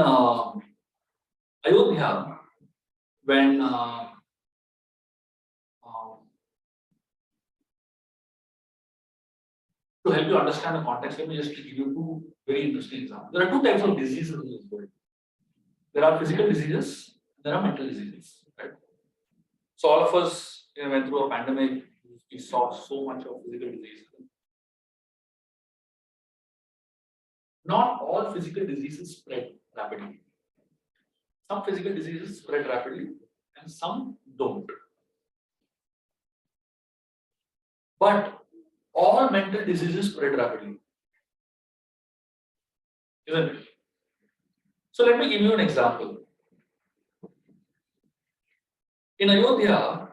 Ayodhya, when to help you understand the context, let me just give you 2 very interesting examples. There are 2 types of diseases in this world. There are physical diseases, there are mental diseases, right? So all of us went through a pandemic, we saw so much of physical disease. Not all physical diseases spread rapidly. Some physical diseases spread rapidly and some don't. But all mental diseases spread rapidly. isn't it? So let me give you an example. In Ayodhya,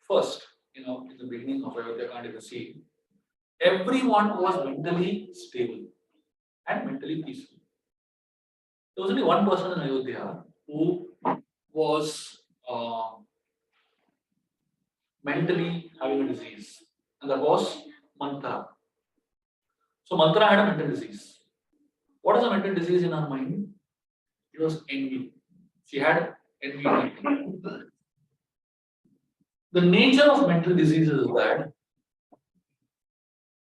first, in the beginning of Ayodhya, can't even see, everyone was mentally stable and mentally peaceful. There was only one person in Ayodhya who was mentally having a disease, and that was Mantra. So Mantra had a mental disease. What is a mental disease in her mind? It was envy. She had envy. The nature of mental diseases is that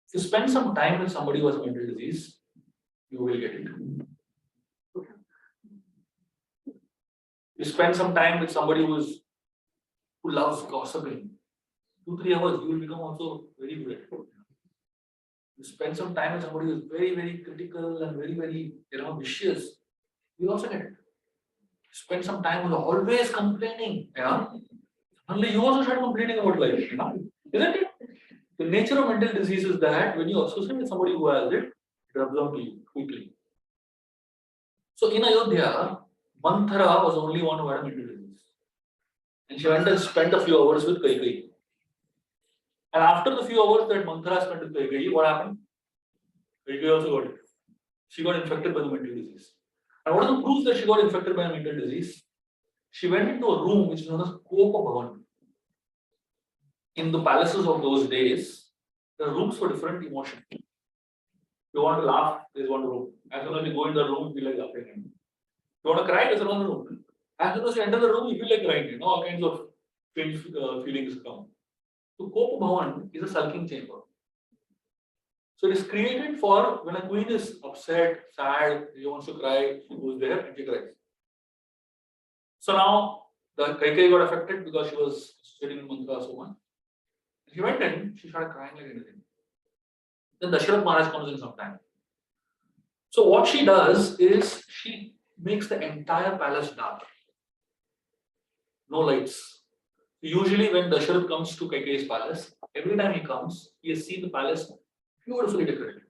if you spend some time with somebody who has a mental disease, you will get it. You spend some time with somebody who loves gossiping. 2-3 hours, you will become also very good at it. You spend some time with somebody who is very, very critical and very, very, vicious. You also get it. You spend some time with always complaining. Only you also start complaining about life. Isn't it? The nature of mental disease is that when you associate with somebody who has it, it rubs on to you quickly. So in Ayodhya, Manthara was the only one who had a mental disease. And she went and spent a few hours with Kaikeyi. And after the few hours that Manthara spent with Kaikeyi, what happened? Kaikeyi also got it. She got infected by the mental disease. And what are the proofs that she got infected by a mental disease? She went into a room which is known as Kopa Bhavan. In the palaces of those days, there are rooms for different emotions. If you want to laugh, there's one room. As soon as you go in the room, you feel like laughing. If you want to cry, there's another room. As soon as you enter the room, you feel like crying. All kinds of strange feelings come. So Kopa Bhavan is a sulking chamber. So it is created for when a queen is upset, sad, she wants to cry, she goes there and she cries. So now the Kaikeyi got affected because she was sitting in Mantra so much. She went in, she started crying like anything. Then Dasharath Maharaj comes in sometime. So what she does is she makes the entire palace dark. No lights. Usually when Dasharath comes to Kaikeyi's palace, every time he comes, he has seen the palace beautifully decorated.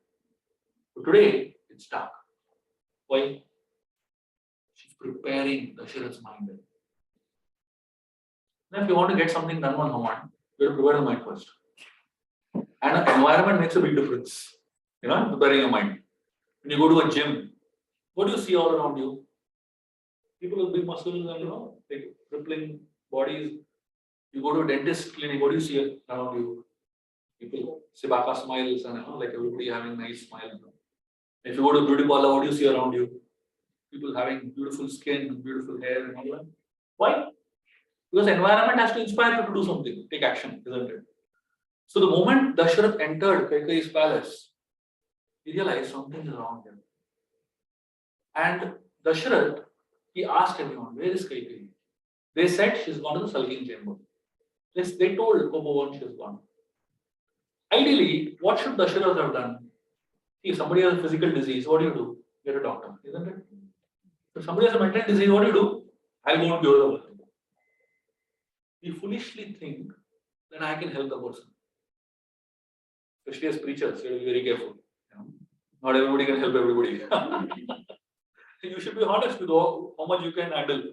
But today, it's dark. Why? She's preparing Dasharath's mind. Now if you want to get something done on Hanuman, you have to prepare the mind first. And the environment makes a big difference. Preparing your mind. When you go to a gym, what do you see all around you? People with big muscles and like rippling bodies. You go to a dentist clinic, what do you see around you? People, Sibaka smiles and like everybody having nice smiles. If you go to a beauty parlor, what do you see around you? People having beautiful skin, beautiful hair and all that. Why? Because the environment has to inspire you to do something, take action, isn't it? So the moment Dasharath entered Kaikeyi's palace, he realized something is wrong here. And Dasharath, he asked everyone, where is Kaikeyi? They said she's gone to the sulking chamber. They told Kopa Bhavan she has gone. Ideally, what should Dasharath have done? If somebody has a physical disease, what do? Get a doctor, isn't it? If somebody has a mental disease, what do? I'll go and cure the person. We foolishly think that I can help the person. Especially as preachers, you have to be very careful. Not everybody can help everybody. You should be honest with how much you can handle.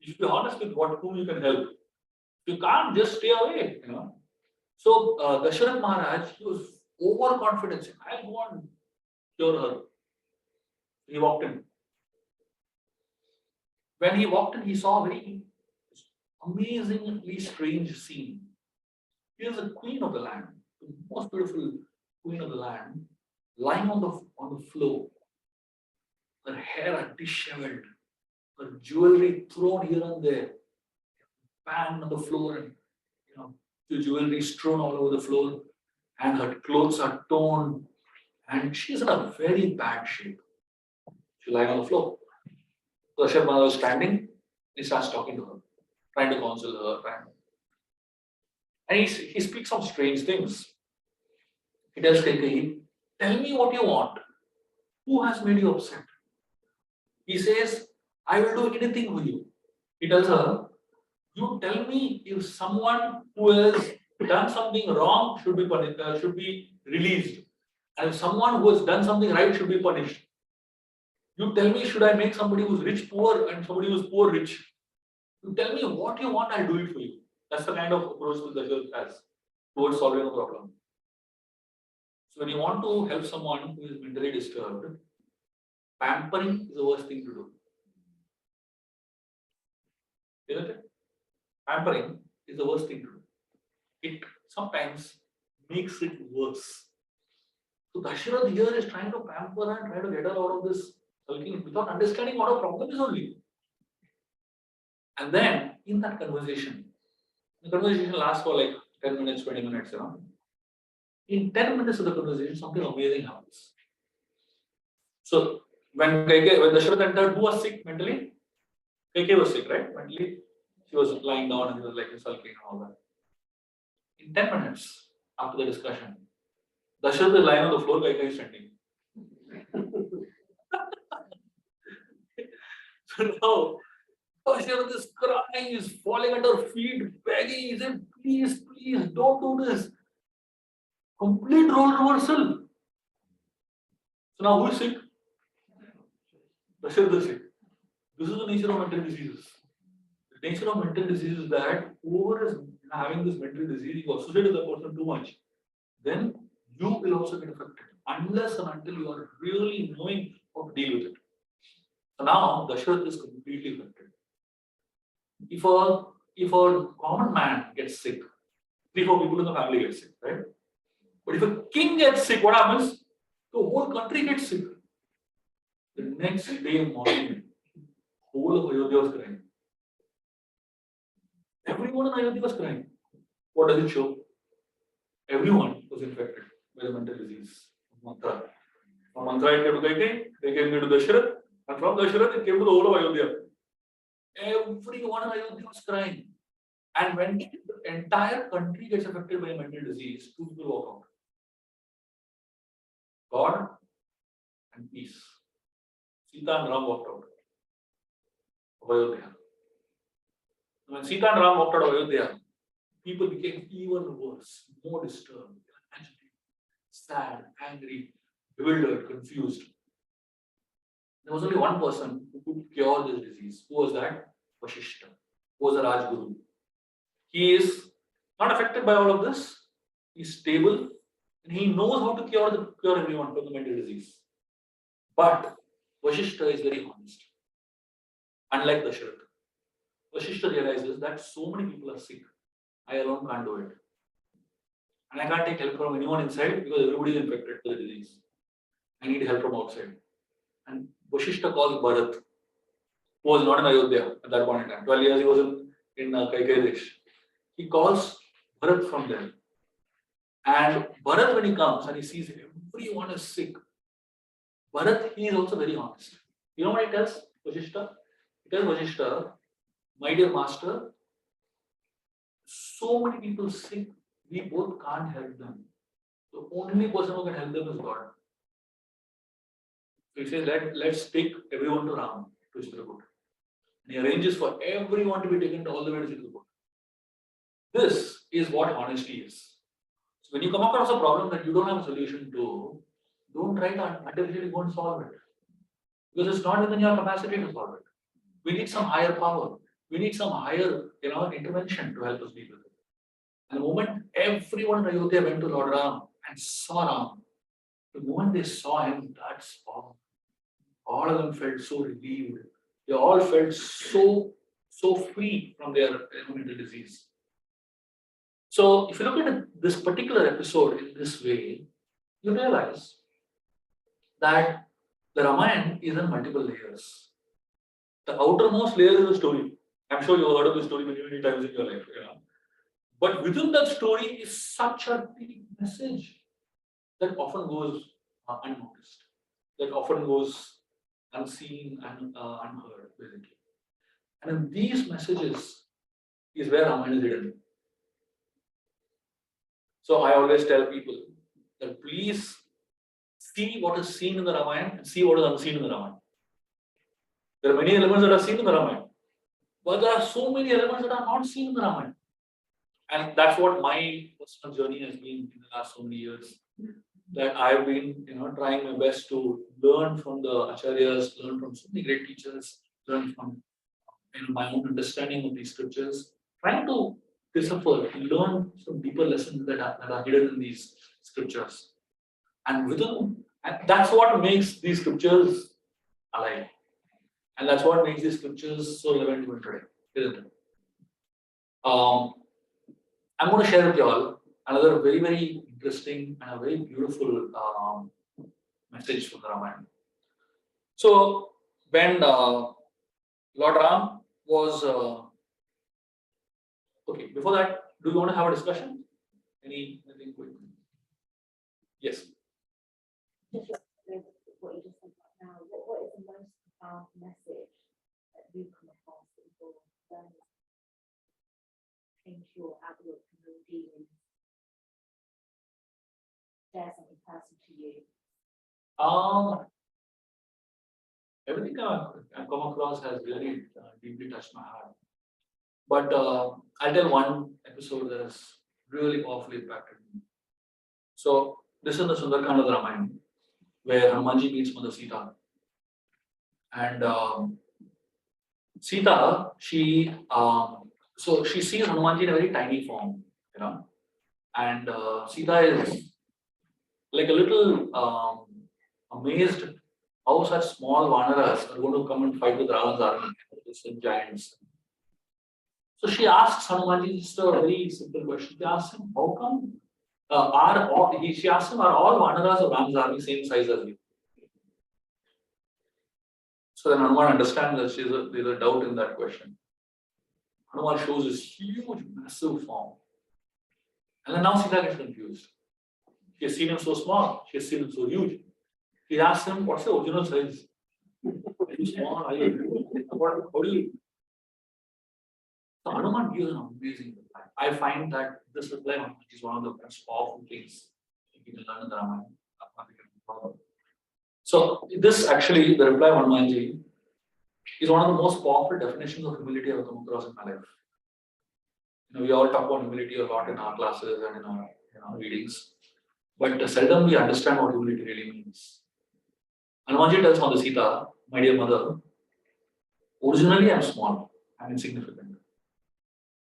You should be honest with whom you can help. You can't just stay away. So Dasharath Maharaj, he was overconfident. I'll go and cure her. He walked in. When he walked in, he saw a very amazingly strange scene. Here's the queen of the land, the most beautiful queen of the land, lying on the floor. Her hair are disheveled, her jewelry thrown here and there, banged on the floor, and the jewelry strewn all over the floor, and her clothes are torn, and she's in a very bad shape. She's lying on the floor. So Dasharath Maharaj was standing, he starts talking to her, trying to console her, and he speaks some strange things. He tells Kaikeyi, tell me what you want. Who has made you upset? He says, I will do anything for you. He tells her, you tell me if someone who has done something wrong should be punished, should be released, and if someone who has done something right should be punished. You tell me, should I make somebody who's rich poor and somebody who's poor rich? You tell me what you want, I'll do it for you. That's the kind of approach that the church has towards solving a problem. So when you want to help someone who is mentally disturbed, pampering is the worst thing to do. Isn't it? Pampering is the worst thing to do. It sometimes makes it worse. So Dasharath here is trying to pamper and try to get her out of this sulking without understanding what her problem is only. And then in that conversation, the conversation lasts for like 10 minutes, 20 minutes, you know. In 10 minutes of the conversation, something amazing happens. So when Dasharath entered, who was sick mentally? Kaikeyi was sick, right? Mentally, she was lying down and he was like sulking and all that. In 10 minutes after the discussion, Dasharath is lying on the floor, Kaikeyi is standing. So now, Dasharath is crying, is falling at her feet, begging, he said, please, please, don't do this. Complete role reversal. So now who is sick? Dasharath is sick. This is the nature of mental diseases. The nature of mental disease is that whoever is having this mental disease, you associate with the person too much, then you will also get affected, unless and until you are really knowing how to deal with it. So now Dasharath is completely affected. If a common man gets sick, 3-4 people in the family get sick, right? But if a king gets sick, what happens? The whole country gets sick. The next day morning, whole of Ayodhya was crying. Everyone in Ayodhya was crying. What does it show? Everyone was infected by the mental disease of Mantra. From Mantra it came to Kaikeyi, they came to Dasharath, and from Dasharath it came to the whole of Ayodhya. Everyone in Ayodhya was crying. And when the entire country gets affected by a mental disease, 2 people walk out. God and peace. Sita and Ram walked out of Ayodhya. When Sita and Ram walked out of Ayodhya, people became even worse, more disturbed, agitated, sad, angry, bewildered, confused. There was only one person who could cure this disease. Who was that? Vashishta, who was a Rajguru. He is not affected by all of this. He is stable and he knows how to cure everyone from the mental disease. But Vashishta is very honest. Unlike Dasharath, Vashishta realizes that so many people are sick. I alone can't do it. And I can't take help from anyone inside because everybody is infected with the disease. I need help from outside. And Vashishta calls Bharat, who was not in Ayodhya at that point in time. 12 years he was in Kaikeyi Desh. He calls Bharat from there. And Bharat, when he comes and he sees everyone is sick, Bharat, he is also very honest. You know what he tells Vashishta? He tells Vashishta, my dear master, so many people sick, we both can't help them. The only person who can help them is God. So he says, let's take everyone to Ram, to Chitrakoot. And he arranges for everyone to be taken all the way to Chitrakoot. This is what honesty is. So when you come across a problem that you don't have a solution to, don't try to artificially go and solve it. Because it's not within your capacity to solve it. We need some higher power. We need some higher, intervention to help us deal with it. And the moment everyone in Ayodhya went to Lord Ram and saw Ram, the moment they saw him, that's all. All of them felt so relieved. They all felt so free from their mental disease. So if you look at this particular episode in this way, you realize that the Ramayana is in multiple layers. The outermost layer is the story. I'm sure you've heard of this story many, many times in your life. But within that story is such a deep message that often goes unnoticed, that often goes unseen and unheard, basically. And in these messages is where Ramayana is hidden. So I always tell people that please see what is seen in the Ramayana and see what is unseen in the Ramayana. There are many elements that are seen in the Ramayana, but there are so many elements that are not seen in the Ramayana. And that's what my personal journey has been in the last so many years. that I've been, trying my best to learn from the acharyas, learn from so many great teachers, learn from my own understanding of these scriptures, trying to decipher, learn some deeper lessons that are hidden in these scriptures. And that's what makes these scriptures alive. And that's what makes these scriptures so relevant even today, isn't it? I'm going to share with you all another very, very interesting and a very beautiful message from the Ramayana. So, when Lord Ram was okay, before that, do you want to have a discussion? Anything quick? Yes. Just what you just said right now, what is the most profound message that you come across that people learn change your outlook and your dealings? Share something personal to you. Everything I've come across has really deeply touched my heart. But I'll tell one episode that has really powerfully impacted me. So this is the Sundarkand of the Ramayana, where Hanumanji meets Mother Sita. And Sita, so she sees Hanumanji in a very tiny form, and Sita is like a little amazed how such small Vanaras are going to come and fight with Ravan's army, these giants. So she asks Hanumanji just a very simple question. She asks him, how come she asks him, are all Vanaras of Ram's army same size as you? So then Hanuman understands that there's a doubt in that question. Hanuman shows this huge, massive form. And then now Sita gets confused. She has seen him so small, she has seen him so huge. He asks him, what's the original size? Are you small? Are you huge? How do you? So Hanuman gives an amazing reply. I find that this reply is one of the most powerful things you can learn in the Ramayana. So this actually, the reply of Hanumanji is one of the most powerful definitions of humility I've come across in my life. We all talk about humility a lot in our classes and in our readings, but seldom we understand what humility really means. Hanumanji tells Mother Sita, my dear mother, originally I'm small, I'm insignificant.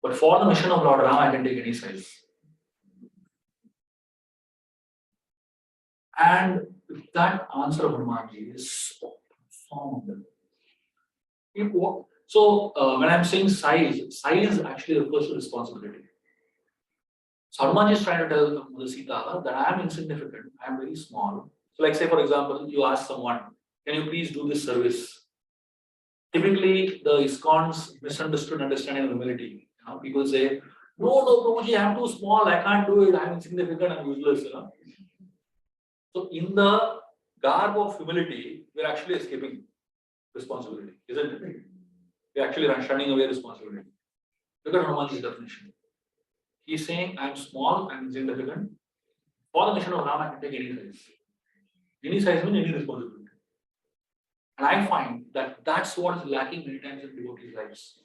But for the mission of Lord Ram, I can take any size. And that answer of Hanumanji is so profound. So when I'm saying size actually refers to responsibility. So Hanumanji is trying to tell Mother Sita that I am insignificant, I am very small. So like say for example, you ask someone, can you please do this service? Typically, the ISKCON's misunderstood understanding of humility. People say, no, Prabhuji, I'm too small, I can't do it, I'm insignificant, I'm useless. So in the garb of humility, we're actually escaping responsibility, isn't it? We're actually shunning away responsibility. Look at Hanumanji's definition. He's saying, I'm small, I'm insignificant. For the mission of Ram, I can take any size. Any size means any responsibility. And I find that that's what is lacking many times in devotees' lives.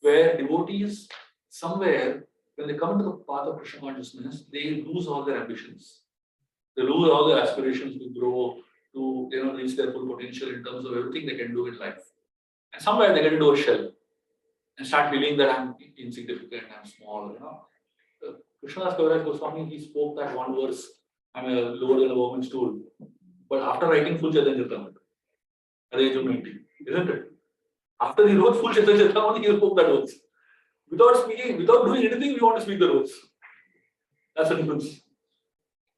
Where devotees, somewhere, when they come into the path of Krishna consciousness, they lose all their ambitions. They lose all their aspirations to grow, to reach their full potential in terms of everything they can do in life. And somewhere they get into a shell and start feeling that I'm insignificant, I'm small. Krishnadas Kaviraj Goswami, he spoke that one verse, I'm lower than a woman's stool. But after writing full Chaitanya Charitamrita, at the age of 90, isn't it? After he wrote full Chaitanya Charitamrita, he spoke that words. Without speaking, without doing anything, we want to speak the words. That's the difference.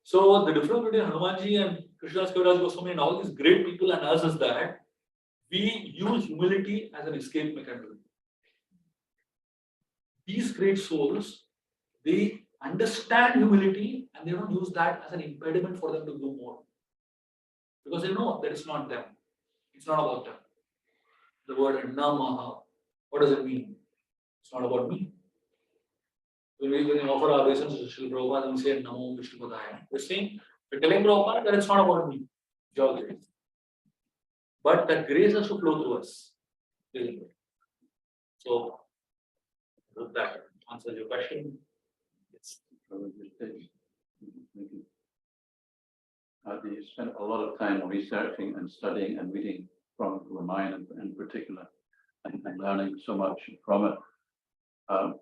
So the difference between Hanumanji and Krishnadas Kaviraj Goswami and all these great people and us is that we use humility as an escape mechanism. These great souls, they understand humility and they don't use that as an impediment for them to do more. Because they know that it's not them. It's not about them. The word Namaha, what does it mean? It's not about me. When we offer our obeisance to Srila Prabhupada and we say Namo Vishnu Padaya, we're saying, we're telling Prabhupada that it's not about me. Your grace. But that grace has to flow through us. So, hope that answers your question. Yes. You spent a lot of time researching and studying and reading from Ramayana in particular, and learning so much from it. Are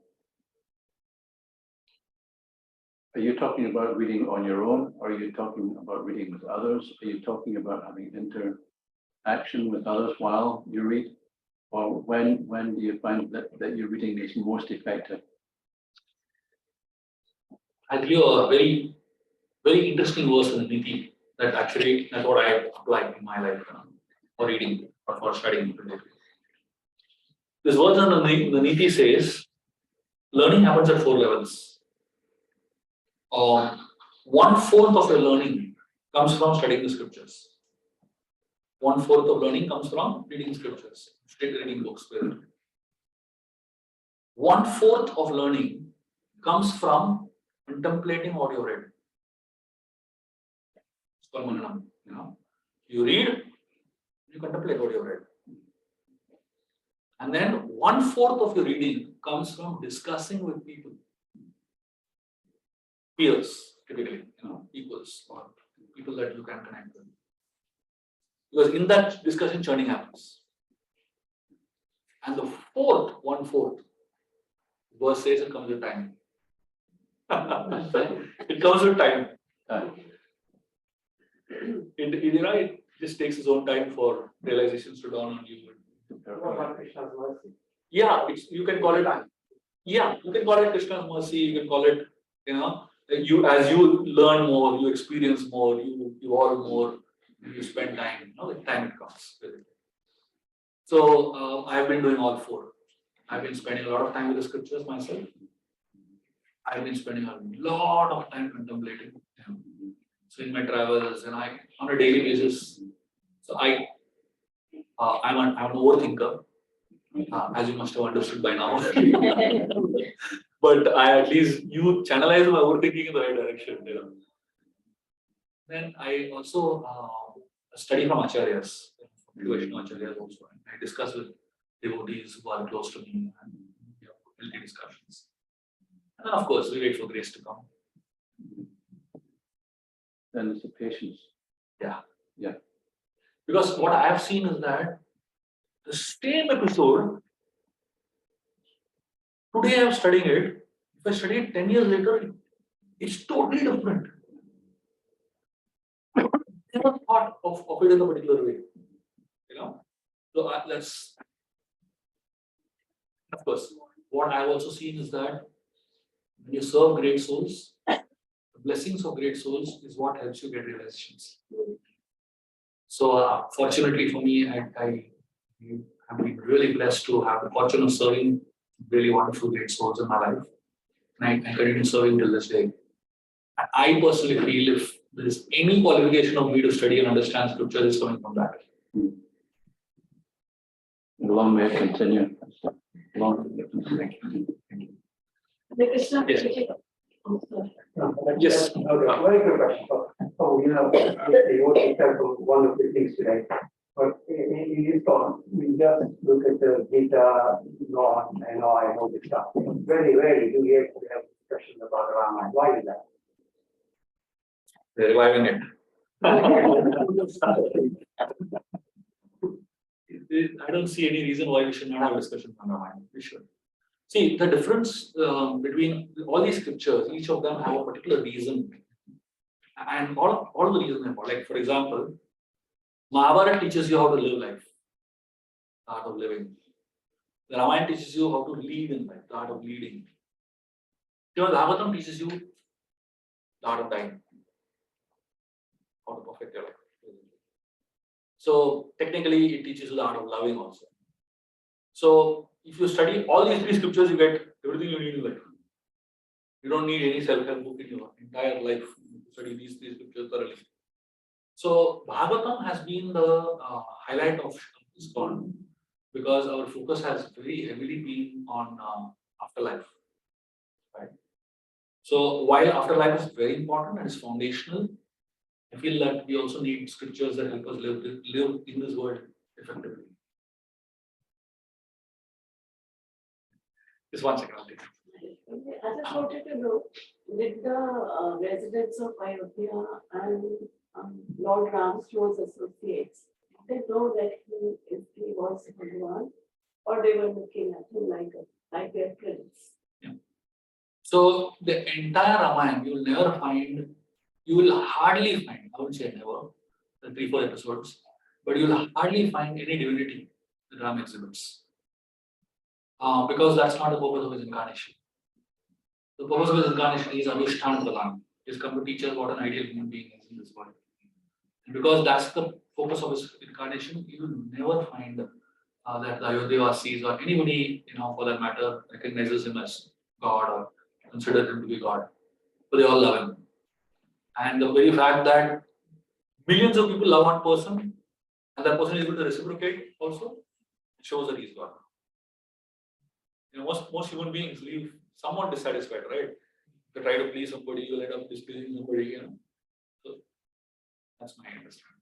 you talking about reading on your own? Or are you talking about reading with others? Are you talking about having interaction with others while you read? Or when do you find that your reading is most effective? I'll give you a very, very interesting verse in the Niti that's what I apply in my life for reading or for studying. This verse in the Niti says, learning happens at 4 levels. 1/4 of your learning comes from studying the scriptures. 1/4 of learning comes from reading scriptures, reading books. 1/4 of learning comes from contemplating what you read. It's called Mananam. You read, you contemplate what you read. And then 1/4 of your reading comes from discussing with people. Peers, typically, equals or people that you can connect with. Because in that discussion, churning happens. And the 1/4 verse says it comes with time. It comes with time. It just takes its own time for realizations to dawn on you. What about Krishna's mercy? Yeah, you can call it. Yeah, you can call it Krishna's mercy. You can call it, as you learn more, you experience more, you evolve more, you spend time. With time it comes. So I've been doing all 4. I've been spending a lot of time with the scriptures myself. I've been spending a lot of time contemplating. So in my travels, and on a daily basis. So I'm an overthinker, as you must have understood by now. But at least you channelize my overthinking in the right direction. Then I also study from acharyas, Vaishnava acharyas also. I discuss with devotees who are close to me and healthy discussions. And then of course we wait for grace to come. Then it's the patience. Yeah. Yeah. Because what I have seen is that the same episode, today I am studying it. If I study it 10 years later, it's totally different. I never thought of it in a particular way. So that's, of course, what I've also seen is that when you serve great souls, the blessings of great souls is what helps you get realizations. So fortunately for me, I've been really blessed to have the fortune of serving really wonderful great souls in my life. And I continue serving till this day. And I personally feel if there is any qualification of me to study and understand scripture, it's coming from that. Long may it continue. Long may it continue. Krishna, Yes. Yes. Okay, very good question. You want to one of the things today. But in this talk, we just look at the Gita, I know this stuff. Very rarely do we actually have discussion about the Ramayana. Why is that? They're reviving it. I don't see any reason why we should not have a discussion on Ramayana. We should. See, the difference between all these scriptures, each of them have a particular reason. And all the reasons are, like, for example, Mahabharata teaches you how to live life, the art of living. The Ramayana teaches you how to lead in life, the art of leading. Bhagavatam teaches you the art of dying, how to perfect your life. So technically, it teaches you the art of loving also. So if you study all these 3 scriptures, you get everything you need in life. You don't need any self-help book in your entire life to study these 3 scriptures thoroughly. So Bhagavatam has been the highlight of this con, because our focus has very heavily been on afterlife. Right? So while afterlife is very important and is foundational, I feel that we also need scriptures that help us live in this world effectively. Just 1 second, I'll take it. I just wanted to know, did the residents of Ayodhya and Lord Ram's close associates, they know that he was Bhagavan, or they were looking at him like their prince. So the entire Ramayana, you will hardly find, I would say never, the 3-4 episodes, but you will hardly find any divinity that Ram exhibits. Because that's not the purpose of his incarnation. The purpose of his incarnation is Anushthan Pradan. He's come to teach us what an ideal human being is in this world. And because that's the focus of his incarnation, you will never find that the Ayodhyavasis or anybody, for that matter, recognizes him as God or considers him to be God. But they all love him. And the very fact that millions of people love one person and that person is able to reciprocate also, it shows that he's God. Most human beings leave somewhat dissatisfied, right? If you try to please somebody, you'll end up displeasing somebody, So that's my understanding.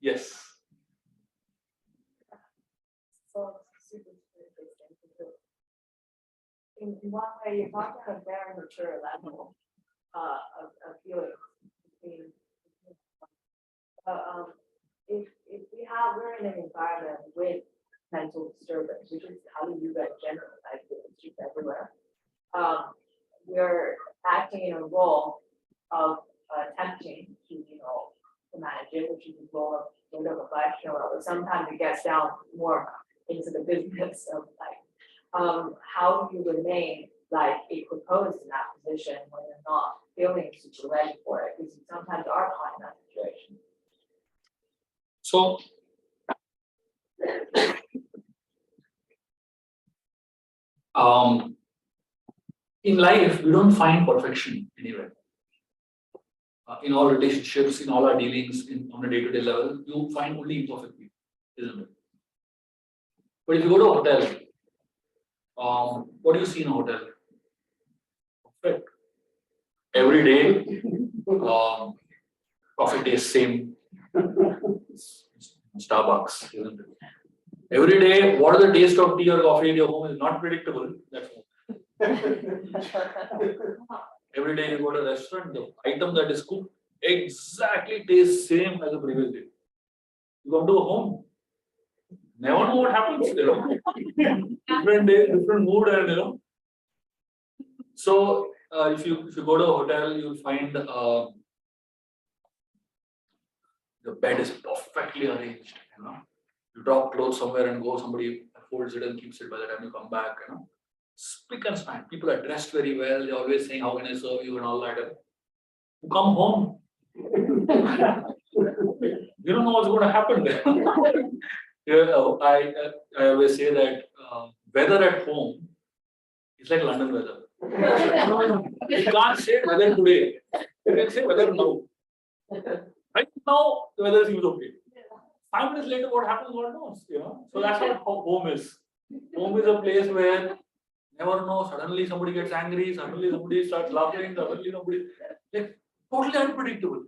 Yes. So super interesting. In one way, you're talking at a very mature level of feelings between. We're in an environment with mental disturbance, which is how you guys generalize it, it's just everywhere. We're acting in a role of attempting to, to manage it, which is the role of sort of a life shower, but sometimes it gets down more into the business of life. How do you remain like equiposed in that position when you're not feeling super ready for it? Because you sometimes are caught in that situation. So, in life, we don't find perfection anywhere. In all relationships, in all our dealings, on a day-to-day level, you find only imperfect people, isn't it? But if you go to a hotel, what do you see in a hotel? Perfect. Every day, coffee tastes same. Starbucks, isn't it? Every day, what is the taste of tea or coffee in your home is not predictable. That's home. Every day you go to a restaurant, the item that is cooked exactly tastes same as the previous day. You come to a home, never know what happens, different day, different mood, and So if you go to a hotel, you'll find the bed is perfectly arranged. You drop clothes somewhere and go, somebody folds it and keeps it by the time you come back. Spick and span. People are dressed very well. They're always saying, "How can I serve you?" and all that. You come home, you don't know what's going to happen there. I always say that weather at home is like London weather. You can't say weather today. You can say weather now. Right now, the weather seems okay. 5 minutes later, what happens, God knows. So that's what home is. Home is a place where never know. Suddenly somebody gets angry. Suddenly somebody starts laughing. Suddenly somebody totally unpredictable.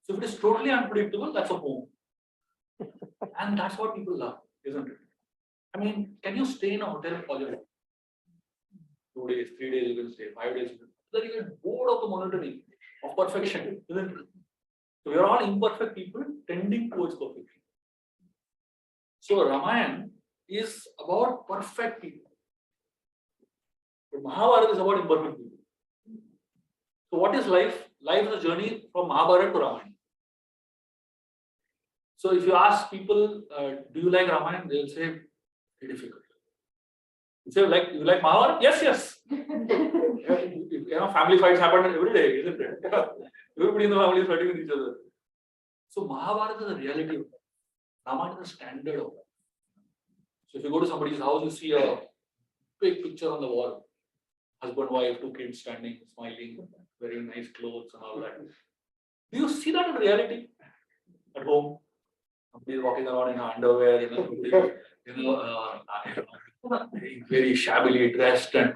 So if it is totally unpredictable, that's a home, and that's what people love, isn't it? I mean, can you stay in a hotel all your life? 2 days, 3 days, you can stay. 5 days, then you get bored of the monotony of perfection, isn't it? So we are all imperfect people tending towards perfection. So Ramayana is about perfect people. But Mahabharata is about imperfect people. So what is life? Life is a journey from Mahabharata to Ramayana. So if you ask people, do you like Ramayana? They'll say, very difficult. You say, you like Mahabharata? Yes, yes. Family fights happen every day, isn't it? Everybody in the family is fighting with each other. So Mahabharata is a reality of life. Ramayana is a standard of life. So if you go to somebody's house, you see a big picture on the wall. Husband, wife, 2 kids standing, smiling, wearing nice clothes and all that. Do you see that in reality at home? Somebody is walking around in underwear, very shabbily dressed, and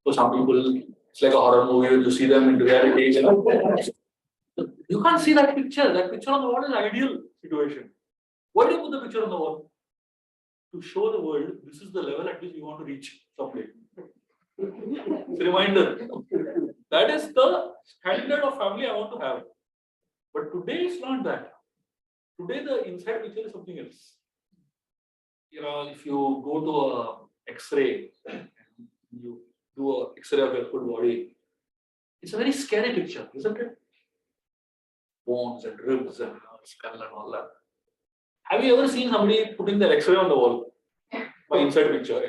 for some people, it's like a horror movie. You see them in reality. You can't see that picture. That picture on the wall is an ideal situation. Why do you put the picture on the wall? To show the world this is the level at which we want to reach someday. It's a reminder. That is the standard of family I want to have. But today it's not that. Today the inside picture is something else. If you go to a X-ray, and you do a X-ray of your full body, it's a very scary picture, isn't it? Bones and ribs and skull and all that. Have you ever seen somebody putting their X-ray on the wall? By inside picture,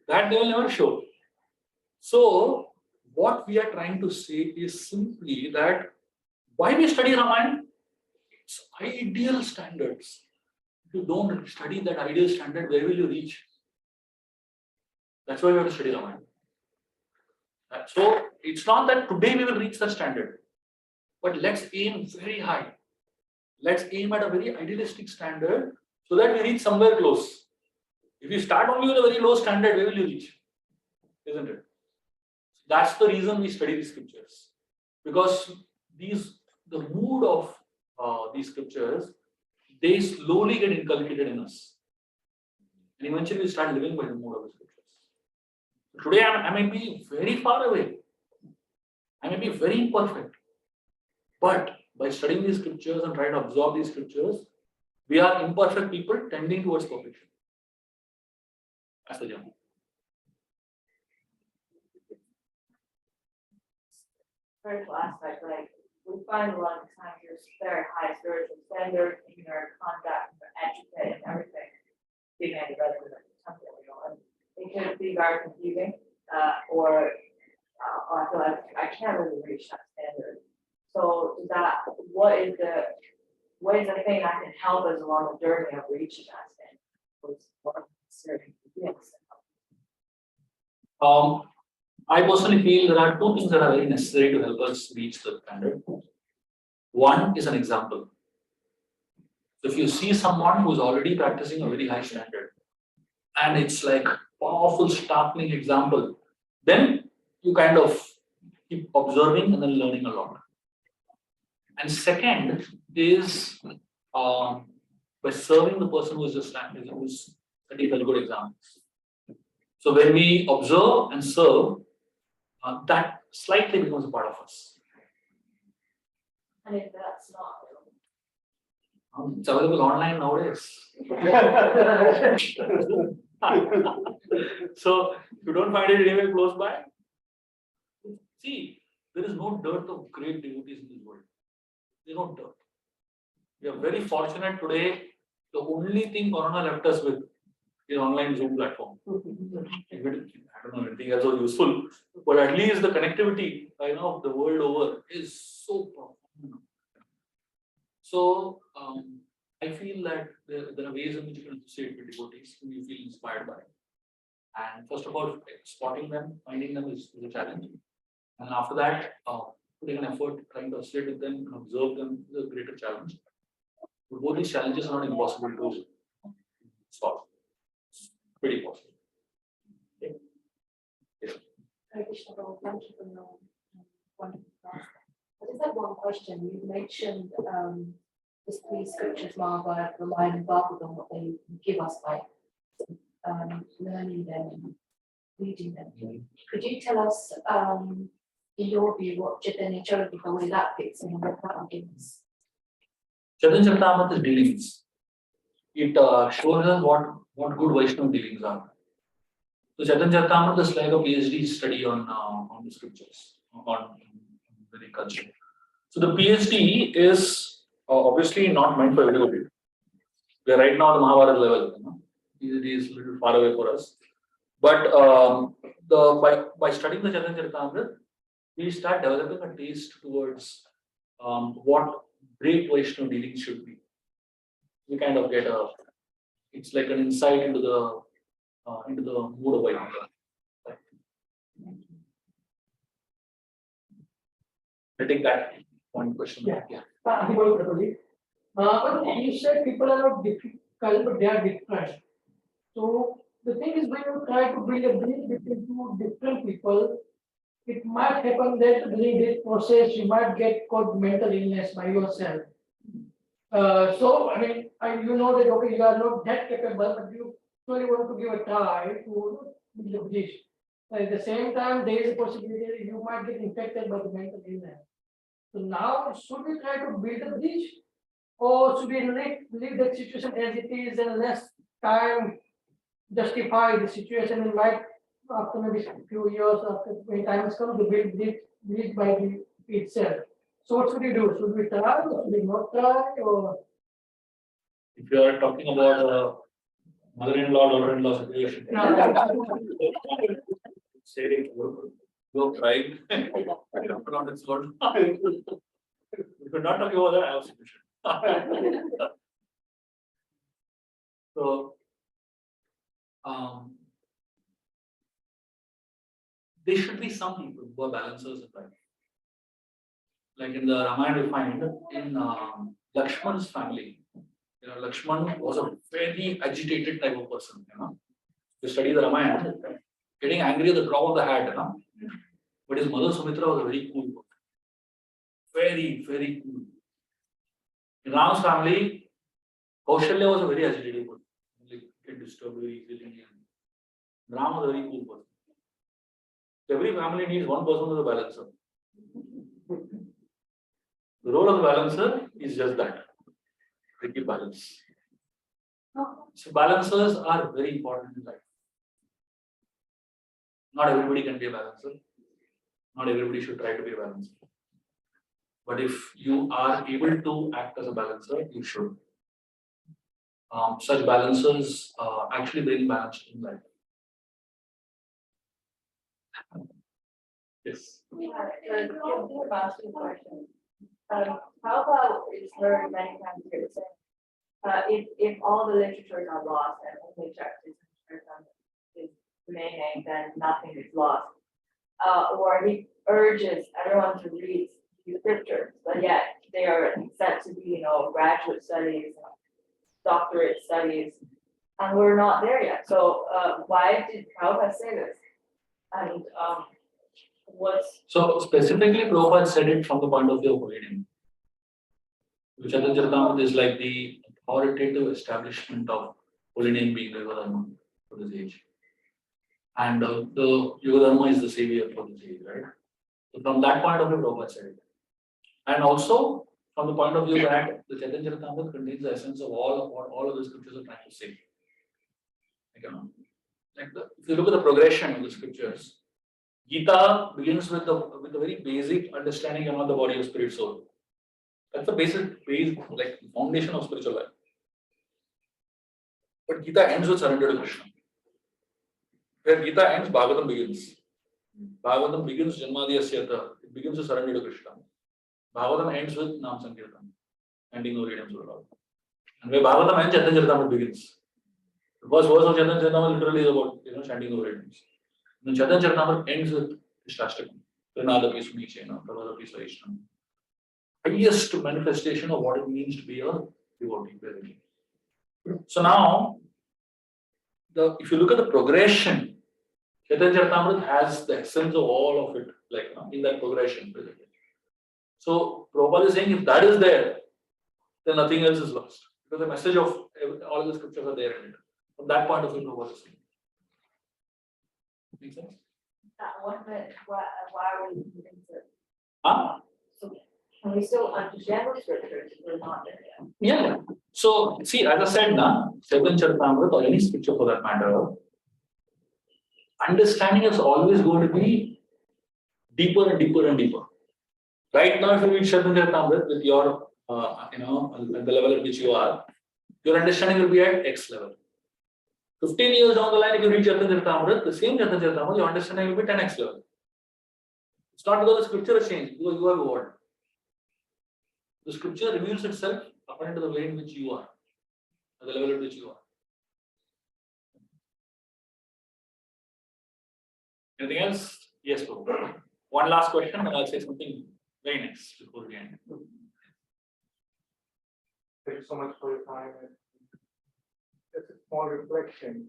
that they will never show. So what we are trying to say is simply that why we study Ramayana? It's ideal standards. If you don't study that ideal standard, where will you reach? That's why we have to study Ramayana. So it's not that today we will reach the standard, but let's aim very high. Let's aim at a very idealistic standard so that we reach somewhere close. If you start only with a very low standard, where will you reach? Isn't it? That's the reason we study these scriptures. Because the mood of these scriptures, they slowly get inculcated in us. And eventually we start living by the mood of the scriptures. Today I may be very far away. I may be very imperfect. But by studying these scriptures and trying to absorb these scriptures, we are imperfect people tending towards perfection. That's the journey. Spiritual aspect, like we find a lot of times you're very high spiritual standard in your conduct, your etiquette, and everything. Being at the resident temple, and it can be very confusing, or I feel like I can't really reach that standard. So what is the thing that can help us along the journey of reaching that standard? What's certain things? I personally feel there are two things that are very necessary to help us reach the standard. One is an example. So if you see someone who's already practicing a very high standard, and it's like powerful, startling example, then you kind of keep observing and then learning a lot. And second is by serving the person who is just who's setting very good examples. So when we observe and serve, that slightly becomes a part of us. And if that's not It's available online nowadays. So if you don't find it anywhere close by, see, there is no dearth of great devotees in this world. There's no dearth. We are very fortunate today. The only thing Corona left us with is online Zoom platform. I don't know anything else was useful, but at least the connectivity, of the world over is so profound. So I feel that there are ways in which you can associate with devotees whom you feel inspired by. And first of all, spotting them, finding them is a challenge. And after that, putting an effort, trying to associate with them and observe them is a greater challenge. But both these challenges are not impossible to solve. It's pretty possible. Okay. Yes. Hare Krishna, thank you for your wonderful class. I just have one question. You mentioned the three scriptures, Mahabharata, Ramayana, and Bhagavatam, what they give us by learning them and reading them. Could you tell us, in your view, what Chaitanya Charitamrita, where that fits in and what that gives? Chaitanya Charitamrita is dealings. It shows us what good Vaishnava dealings are. So Chaitanya Charitamrita is like a PhD study on the scriptures, on Vedic culture. So the PhD is obviously not meant for everybody. We are right now at the Mahabharata level. PhD is a little far away for us. But by studying the Chaitanya Charitamrita, we start developing a taste towards what great Vaishnava dealings should be. We kind of get it's like an insight into the mood of Vaishnava. I think that one question. Yeah. You said people are not difficult, but they are different. So the thing is, when you try to bring a bridge between two different people, it might happen that during this process you might get caught mental illness by yourself. So I mean, you know that okay, you are not that capable, but you really want to give a try to build the bridge. At the same time, there is a possibility you might get infected by the mental illness. So now, should we try to build a bridge, or should we leave the situation as it is and less time justify the situation in life after maybe a few years after when time is come to build bridge by itself. So what should we do? Should we try or should we not try or? If you are talking about a mother-in-law, daughter-in-law situation. Say, go try. Around its word. If you're not talking about that, I have a solution. So, there should be some people who are balancers in life. Like in the Ramayana, we find in Lakshman's family, Lakshman was a very agitated type of person. You study the Ramayana, getting angry at the drop of the hat. But his mother Sumitra was a very cool person. Very, very cool. In Ram's family, Kaushalya was a very agitated person. Like, get disturbed very easily. Ram was a very cool person. So every family needs one person as a balancer. The role of the balancer is just that. They keep balance. So balancers are very important in life. Not everybody can be a balancer. Not everybody should try to be a balancer. But if you are able to act as a balancer, you should. Such balancers actually bring balance in life. Yes. How about it's heard many times here saying, if all the literatures are lost and only Shakti is remaining, then nothing is lost. Or he urges everyone to read the scriptures, but yet they are set to be, graduate studies, doctorate studies, and we're not there yet. So why did Prabhupada say this? And so specifically, Prabhupada said it from the point of view of holiness. Chaitanya Charitamrita is like the authoritative establishment of holy name being Yoga Dharma for this age. And the Yoga Dharma is the savior for this age, right? So from that point of view, Prabhupada said it. And also from the point of view that the Chaitanya Charitamrita contains the essence of all of the scriptures are trying to say. If you look at the progression of the scriptures, Gita begins with a very basic understanding about the body of spirit soul. That's the basic foundation of spiritual life. But Gita ends with surrender to Krishna. Where Gita ends, Bhagavatam begins. Bhagavatam begins Janmadhyasyata. It begins with surrender to Krishna. Bhagavatam ends with Nam Sankirtan, ending over idioms of all. And where Bhagavatam ends, Chaitanya Charitamrita begins. The first verse of Chaitanya Charitamrita literally is about chanting over idioms. And Chaitanya Charitamrita ends with Ishtastakam. Pranada Pisu Nichena, Pravada Pisu Vaishnava. Highest manifestation of what it means to be a devotee. So now, if you look at the progression, Chaitanya Charitamrita has the essence of all of it, in that progression. So Prabhupada is saying if that is there, then nothing else is lost. Because the message of all the scriptures are there in it. From that point of view, Prabhupada is saying. Make sense? One minute, why are we doing this? So, can we still understand the scriptures if we're not there yet? Yeah. So, see, as I said, Chaitanya Charitamrita or any scripture for that matter, understanding is always going to be deeper and deeper and deeper. Right now, if you read Chaitanya Charitamrita with your, at the level at which you are, your understanding will be at X level. 15 years down the line, if you read Chaitanya Charitamrita, the same Chaitanya Charitamrita, your understanding will be 10x level. It's not because the scripture has changed, because you have evolved. The scripture reveals itself according to the way in which you are, at the level at which you are. Anything else? Yes, Prabhu. One last question, and I'll say something very nice before we end. Thank you so much for your time. Just a small reflection.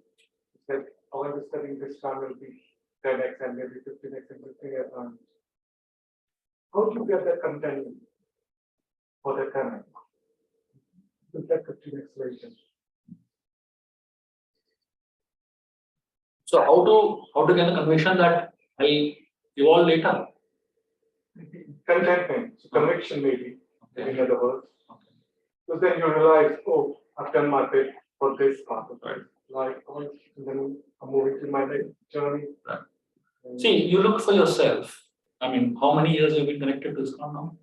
It's like our studying this time will be 10x and maybe 15x and 15x. How do you get that content for the 10x? With that 15x version. So how to get the conviction that I'll evolve later? Contentment, so conviction maybe, in other words. Okay. Because then you realize, oh, I've done my bit for this part of life, and then I'm moving to my next journey. Right. And See, you look for yourself. I mean, how many years have you been connected to ISKCON now?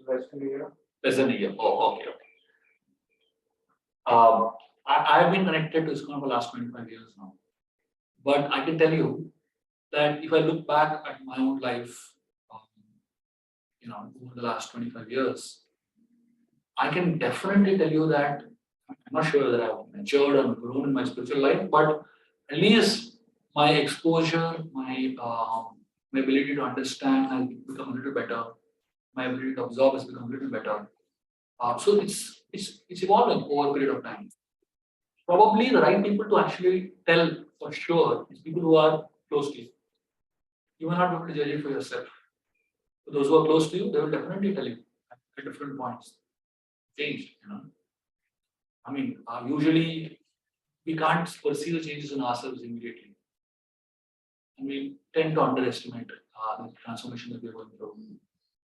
less than a year. Less than a year. Oh, okay. I've been connected to ISKCON for the last 25 years now. But I can tell you that if I look back at my own life, over the last 25 years, I can definitely tell you that I'm not sure that I've matured and grown in my spiritual life, but at least my exposure, my ability to understand has become a little better. My ability to absorb has become a little better. So it's evolving over a period of time. Probably the right people to actually tell for sure is people who are close to you. You may not be able to judge it for yourself. But those who are close to you, they will definitely tell you at different points. Changed, I mean, usually we can't perceive the changes in ourselves immediately. And we tend to underestimate the transformation that we're going through.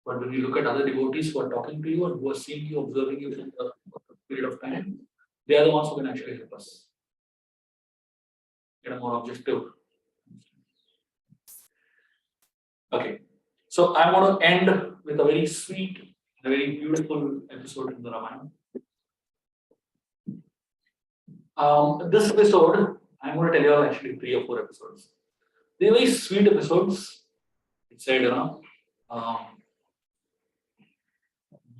But when you look at other devotees who are talking to you and who are seeing you, observing you for a period of time, they are the ones who can actually help us get a more objective. Okay, so I'm going to end with a very sweet, a very beautiful episode in the Ramayana. This episode, I'm going to tell you all actually 3 or 4 episodes. They're very sweet episodes. It said,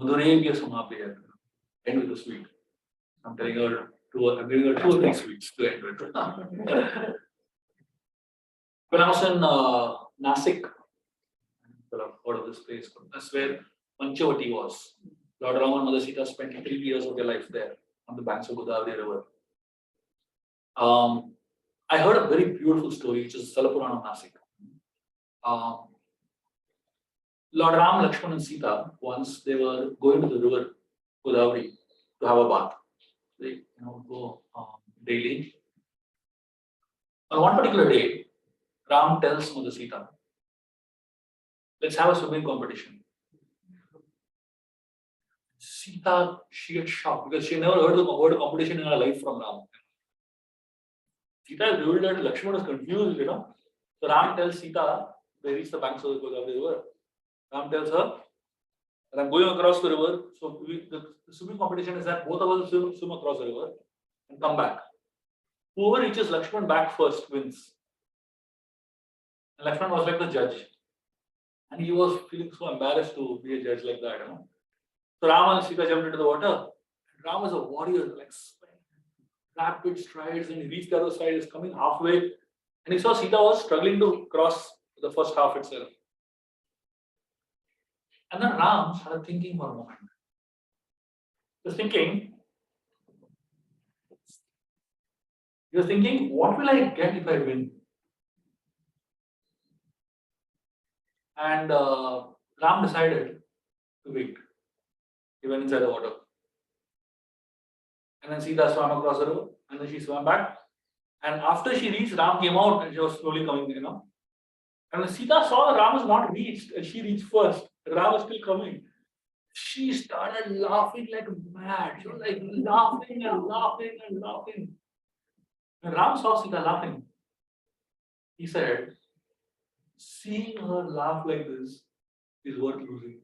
Madhurevya Samapiya, end with the sweet. I'm giving her 2 or 3 sweets to end with. When I was in Nasik, I've heard of this place, that's where Panchavati was. Lord Rama and Mother Sita spent 3 years of their life there on the banks of Godavari River. I heard a very beautiful story, which is Salapurana of Nasik. Lord Ram, Lakshman and Sita, once they were going to the river Godavari to have a bath. They go daily. On one particular day, Ram tells Mother Sita, let's have a swimming competition. Sita, she gets shocked because she never heard the word competition in her life from Ram. Sita is bewildered, Lakshman is confused, So Ram tells Sita, they reach the banks of the Godavari river. Ram tells her, and I'm going across the river. So the swimming competition is that both of us swim across the river and come back. Whoever reaches Lakshman back first wins. And Lakshman was like the judge. And he was feeling so embarrassed to be a judge like that. So Ram and Sita jumped into the water. And Ram is a warrior, like rapid strides, and he reached the other side, is coming halfway. And he saw Sita was struggling to cross the first half itself. And then Ram started thinking for a moment. He was thinking, what will I get if I win? And Ram decided to wait. He went inside the water. And then Sita swam across the river, and then she swam back. And after she reached, Ram came out and she was slowly coming, And when Sita saw that Ram was not reached, and she reached first, Ram was still coming. She started laughing like mad. She was like laughing and laughing and laughing. When Ram saw Sita laughing, he said, seeing her laugh like this is worth losing.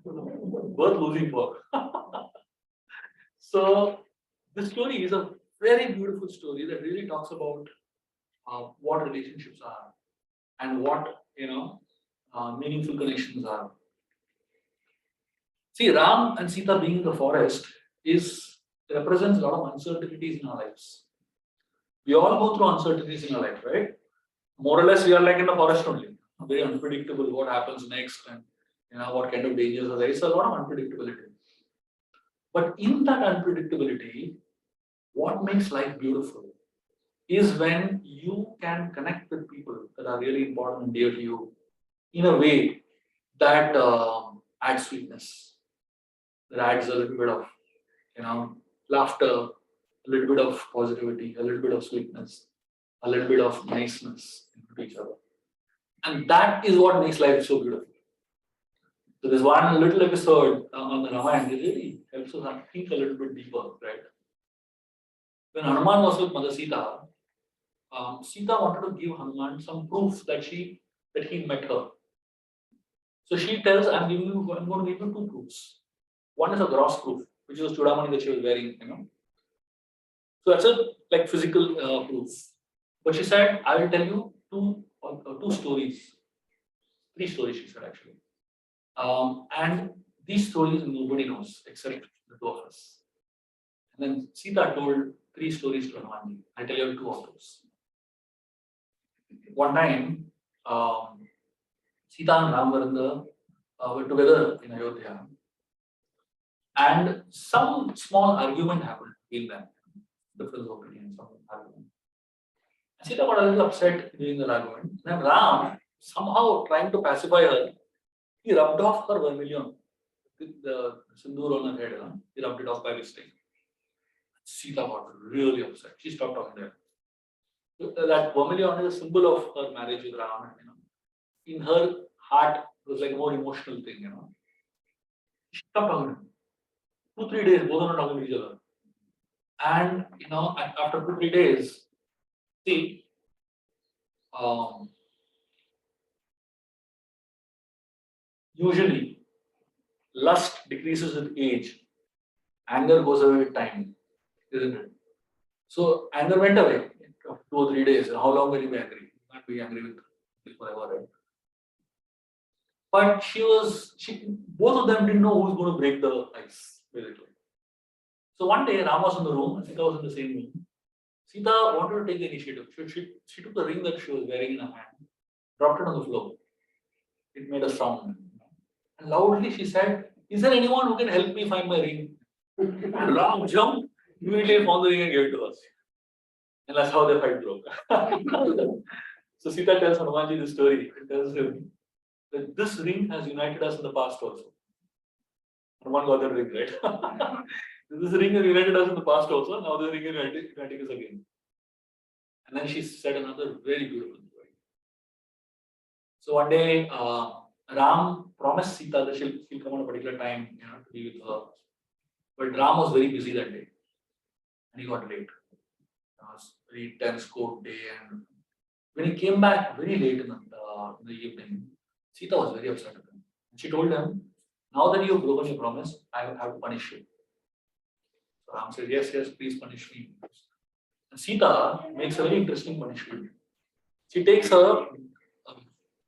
Worth losing for. So, this story is a very beautiful story that really talks about what relationships are and what meaningful connections are. See, Ram and Sita being in the forest represents a lot of uncertainties in our lives. We all go through uncertainties in our life, right? More or less, we are like in the forest only. Very unpredictable what happens next and what kind of dangers are there. It's a lot of unpredictability. But in that unpredictability, what makes life beautiful is when you can connect with people that are really important and dear to you in a way that adds sweetness, that adds a little bit of laughter, a little bit of positivity, a little bit of sweetness, a little bit of niceness into each other. And that is what makes life so beautiful. So there's one little episode on the Ramayana that really helps us think a little bit deeper, right? When Hanuman was with Mother Sita, Sita wanted to give Hanuman some proof that he met her. So she tells, I'm going to give you two proofs. One is a gross proof, which is a chudamani that she was wearing, So that's a like physical proof. But she said, I will tell you two stories. 3 stories, she said actually. And these stories nobody knows except the 2 of us. And then Sita told 3 stories to Hanuman. I tell you 2 of those. One time, Sita and Ram were together in Ayodhya, and some small argument happened between them. Difference of opinion, some argument. Sita got a little upset during the argument. And then Ram, somehow trying to pacify her, he rubbed off her vermilion, the sindoor on her head. He rubbed it off by mistake. Sita got really upset. She stopped talking to him. That vermilion is a symbol of her marriage with Ram. In her heart, it was like a more emotional thing. She stopped talking to him. 2-3 days, both are not talking to each other. And after 2-3 days, see, usually lust decreases with age, anger goes away with time, isn't it? So anger went away after 2 or 3 days. How long will you be angry? You can't be angry with forever, right? But both of them didn't know who was going to break the ice, basically. So one day, Ram was in the room, and Sita was in the same room. Sita wanted to take the initiative. She took the ring that she was wearing in her hand, dropped it on the floor. It made a sound. And loudly she said, is there anyone who can help me find my ring? And Ram jumped, immediately found the ring and gave it to us. And that's how the fight broke. So Sita tells Hanumanji this story. It tells him that this ring has united us in the past also. Hanuman got that ring, right? This ring has united us in the past also. Now this ring is uniting us again. And then she said another very beautiful story. So one day, Ram promised Sita that she'll come on a particular time, to be with her. But Ram was very busy that day, and he got late. It was a very tense court day, and when he came back very late in the evening, Sita was very upset with him. And she told him, now that you've broken your promise, I will have to punish you. So Ram said, yes, please punish me. And Sita makes a very interesting punishment. She takes a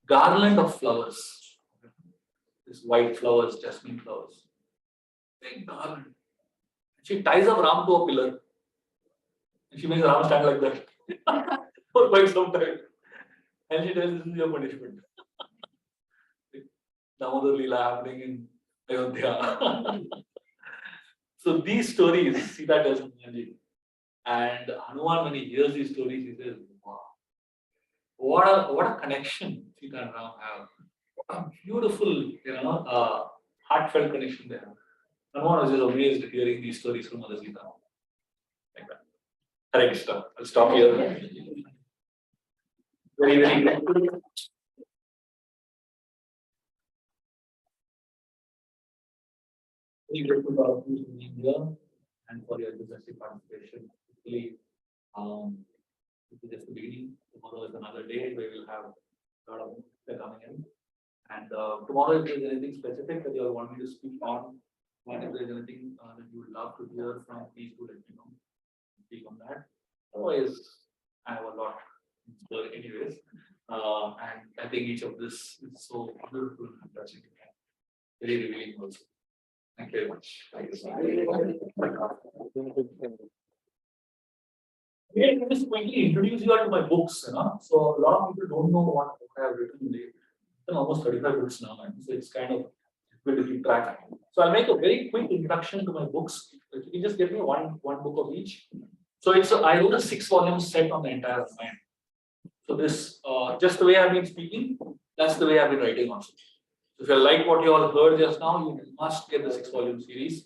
garland of flowers, these white flowers, jasmine flowers, big garland. She ties up Ram to a pillar, and she makes Ram stand like that for quite some time. And she tells, this is your punishment. Damodar Leela happening in Ayodhya. So these stories, Sita tells Hanumanji. And Hanuman, when he hears these stories, he says, wow, what a connection Sita and Ram have. What a beautiful, heartfelt connection they have. Hanuman was just amazed hearing these stories from Mother Sita. Like that. Hare Krishna. I'll stop here. Very, very grateful. Very grateful to all of you for being here and for your enthusiastic participation. Hopefully, this is just the beginning. Tomorrow is another day where we'll have a lot of people coming in. And tomorrow, if there's anything specific that you all want me to speak on, and if there's anything that you would love to hear from, please do let me know. Speak on that. Otherwise, I have a lot in store anyways. And I think each of this is so beautiful and touching. Very revealing also. Thank you very much. Thank you so much. Let me just quickly introduce you all to my books. So a lot of people don't know what I have written. They've written almost 35 books now, and so it's kind of difficult to keep track. So I'll make a very quick introduction to my books. You can just give me one book of each. So I wrote a 6-volume set on the entire Ramayana. So this, just the way I've been speaking, that's the way I've been writing also. So if you like what you all heard just now, you must get the 6-volume series.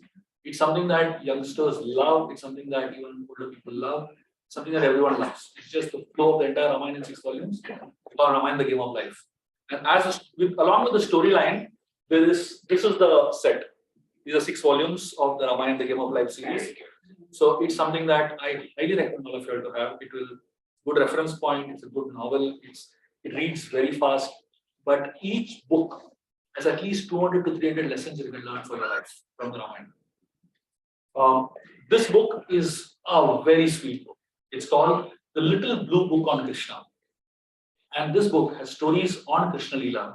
It's something that youngsters love. It's something that even older people love. Something that everyone loves. It's just the flow of the entire Ramayana in 6 volumes. It's called Ramayana, the Game of Life. And along with the storyline, this is the set. These are 6 volumes of the Ramayana, the Game of Life series. So it's something that I highly recommend all of you to have. It will good reference point. It's a good novel. It reads very fast. But each book has at least 200 to 300 lessons you can learn for your life from the Ramayana. This book is a very sweet book. It's called The Little Blue Book on Krishna. And this book has stories on Krishna Leela,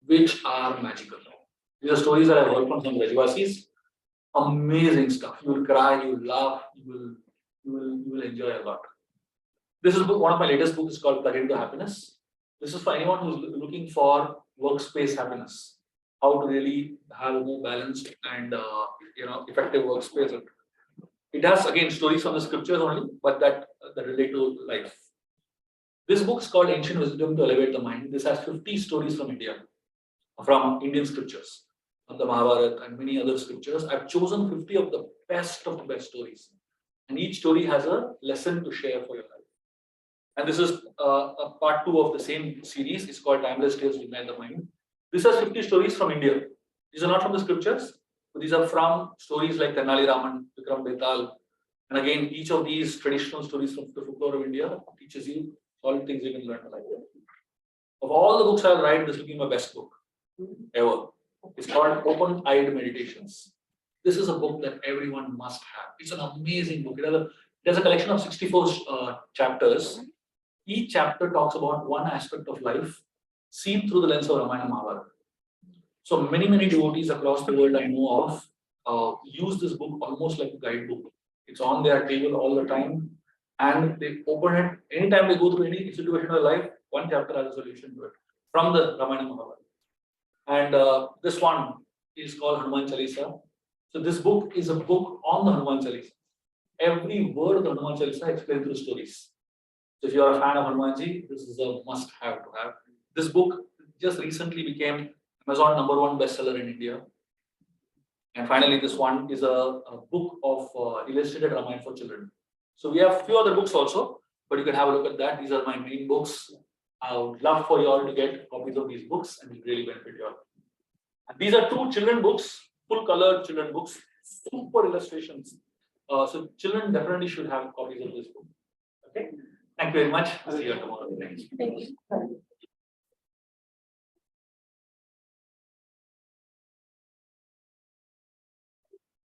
which are magical. These are stories that I've heard from some Rajvasis. Amazing stuff. You will cry, you will laugh, you will enjoy a lot. This is one of my latest books is called Career to Happiness. This is for anyone who's looking for workspace happiness. How to really have a more balanced and effective workspace. It has again stories from the scriptures only, but that relate to life. This book is called Ancient Wisdom to Elevate the Mind. This has 50 stories from India, from Indian scriptures, from the Mahabharata and many other scriptures. I've chosen 50 of the best stories. And each story has a lesson to share for your life. And this is a part 2 of the same series. It's called Timeless Tales to Ignite the Mind. This has 50 stories from India. These are not from the scriptures, but these are from stories like Tenali Raman, Vikram Betal. And again, each of these traditional stories from the folklore of India teaches you all things you can learn in life. Of all the books I'll write, this will be my best book ever. It's called Open-Eyed Meditations. This is a book that everyone must have. It's an amazing book. There's a collection of 64 chapters. Each chapter talks about one aspect of life seen through the lens of Ramayana and Mahabharata. So many devotees across the world I know of use this book almost like a guidebook. It's on their table all the time, and they open it anytime they go through any situation of their life. One chapter has a solution to it from the Ramayana and Mahabharata. And this one is called Hanuman Chalisa. So this book is a book on the Hanuman Chalisa. Every word of the Hanuman Chalisa explained through stories. So if you are a fan of Hanumanji, this is a must-have to have. This book just recently became Amazon #1 bestseller in India. And finally, this one is a book of illustrated Ramayana for children. So we have a few other books also, but you can have a look at that. These are my main books. I would love for you all to get copies of these books, and it will really benefit you all. And these are 2 children books, full-color children books, super illustrations. So children definitely should have copies of this book. Okay. Thank you very much. See you tomorrow. Thank you.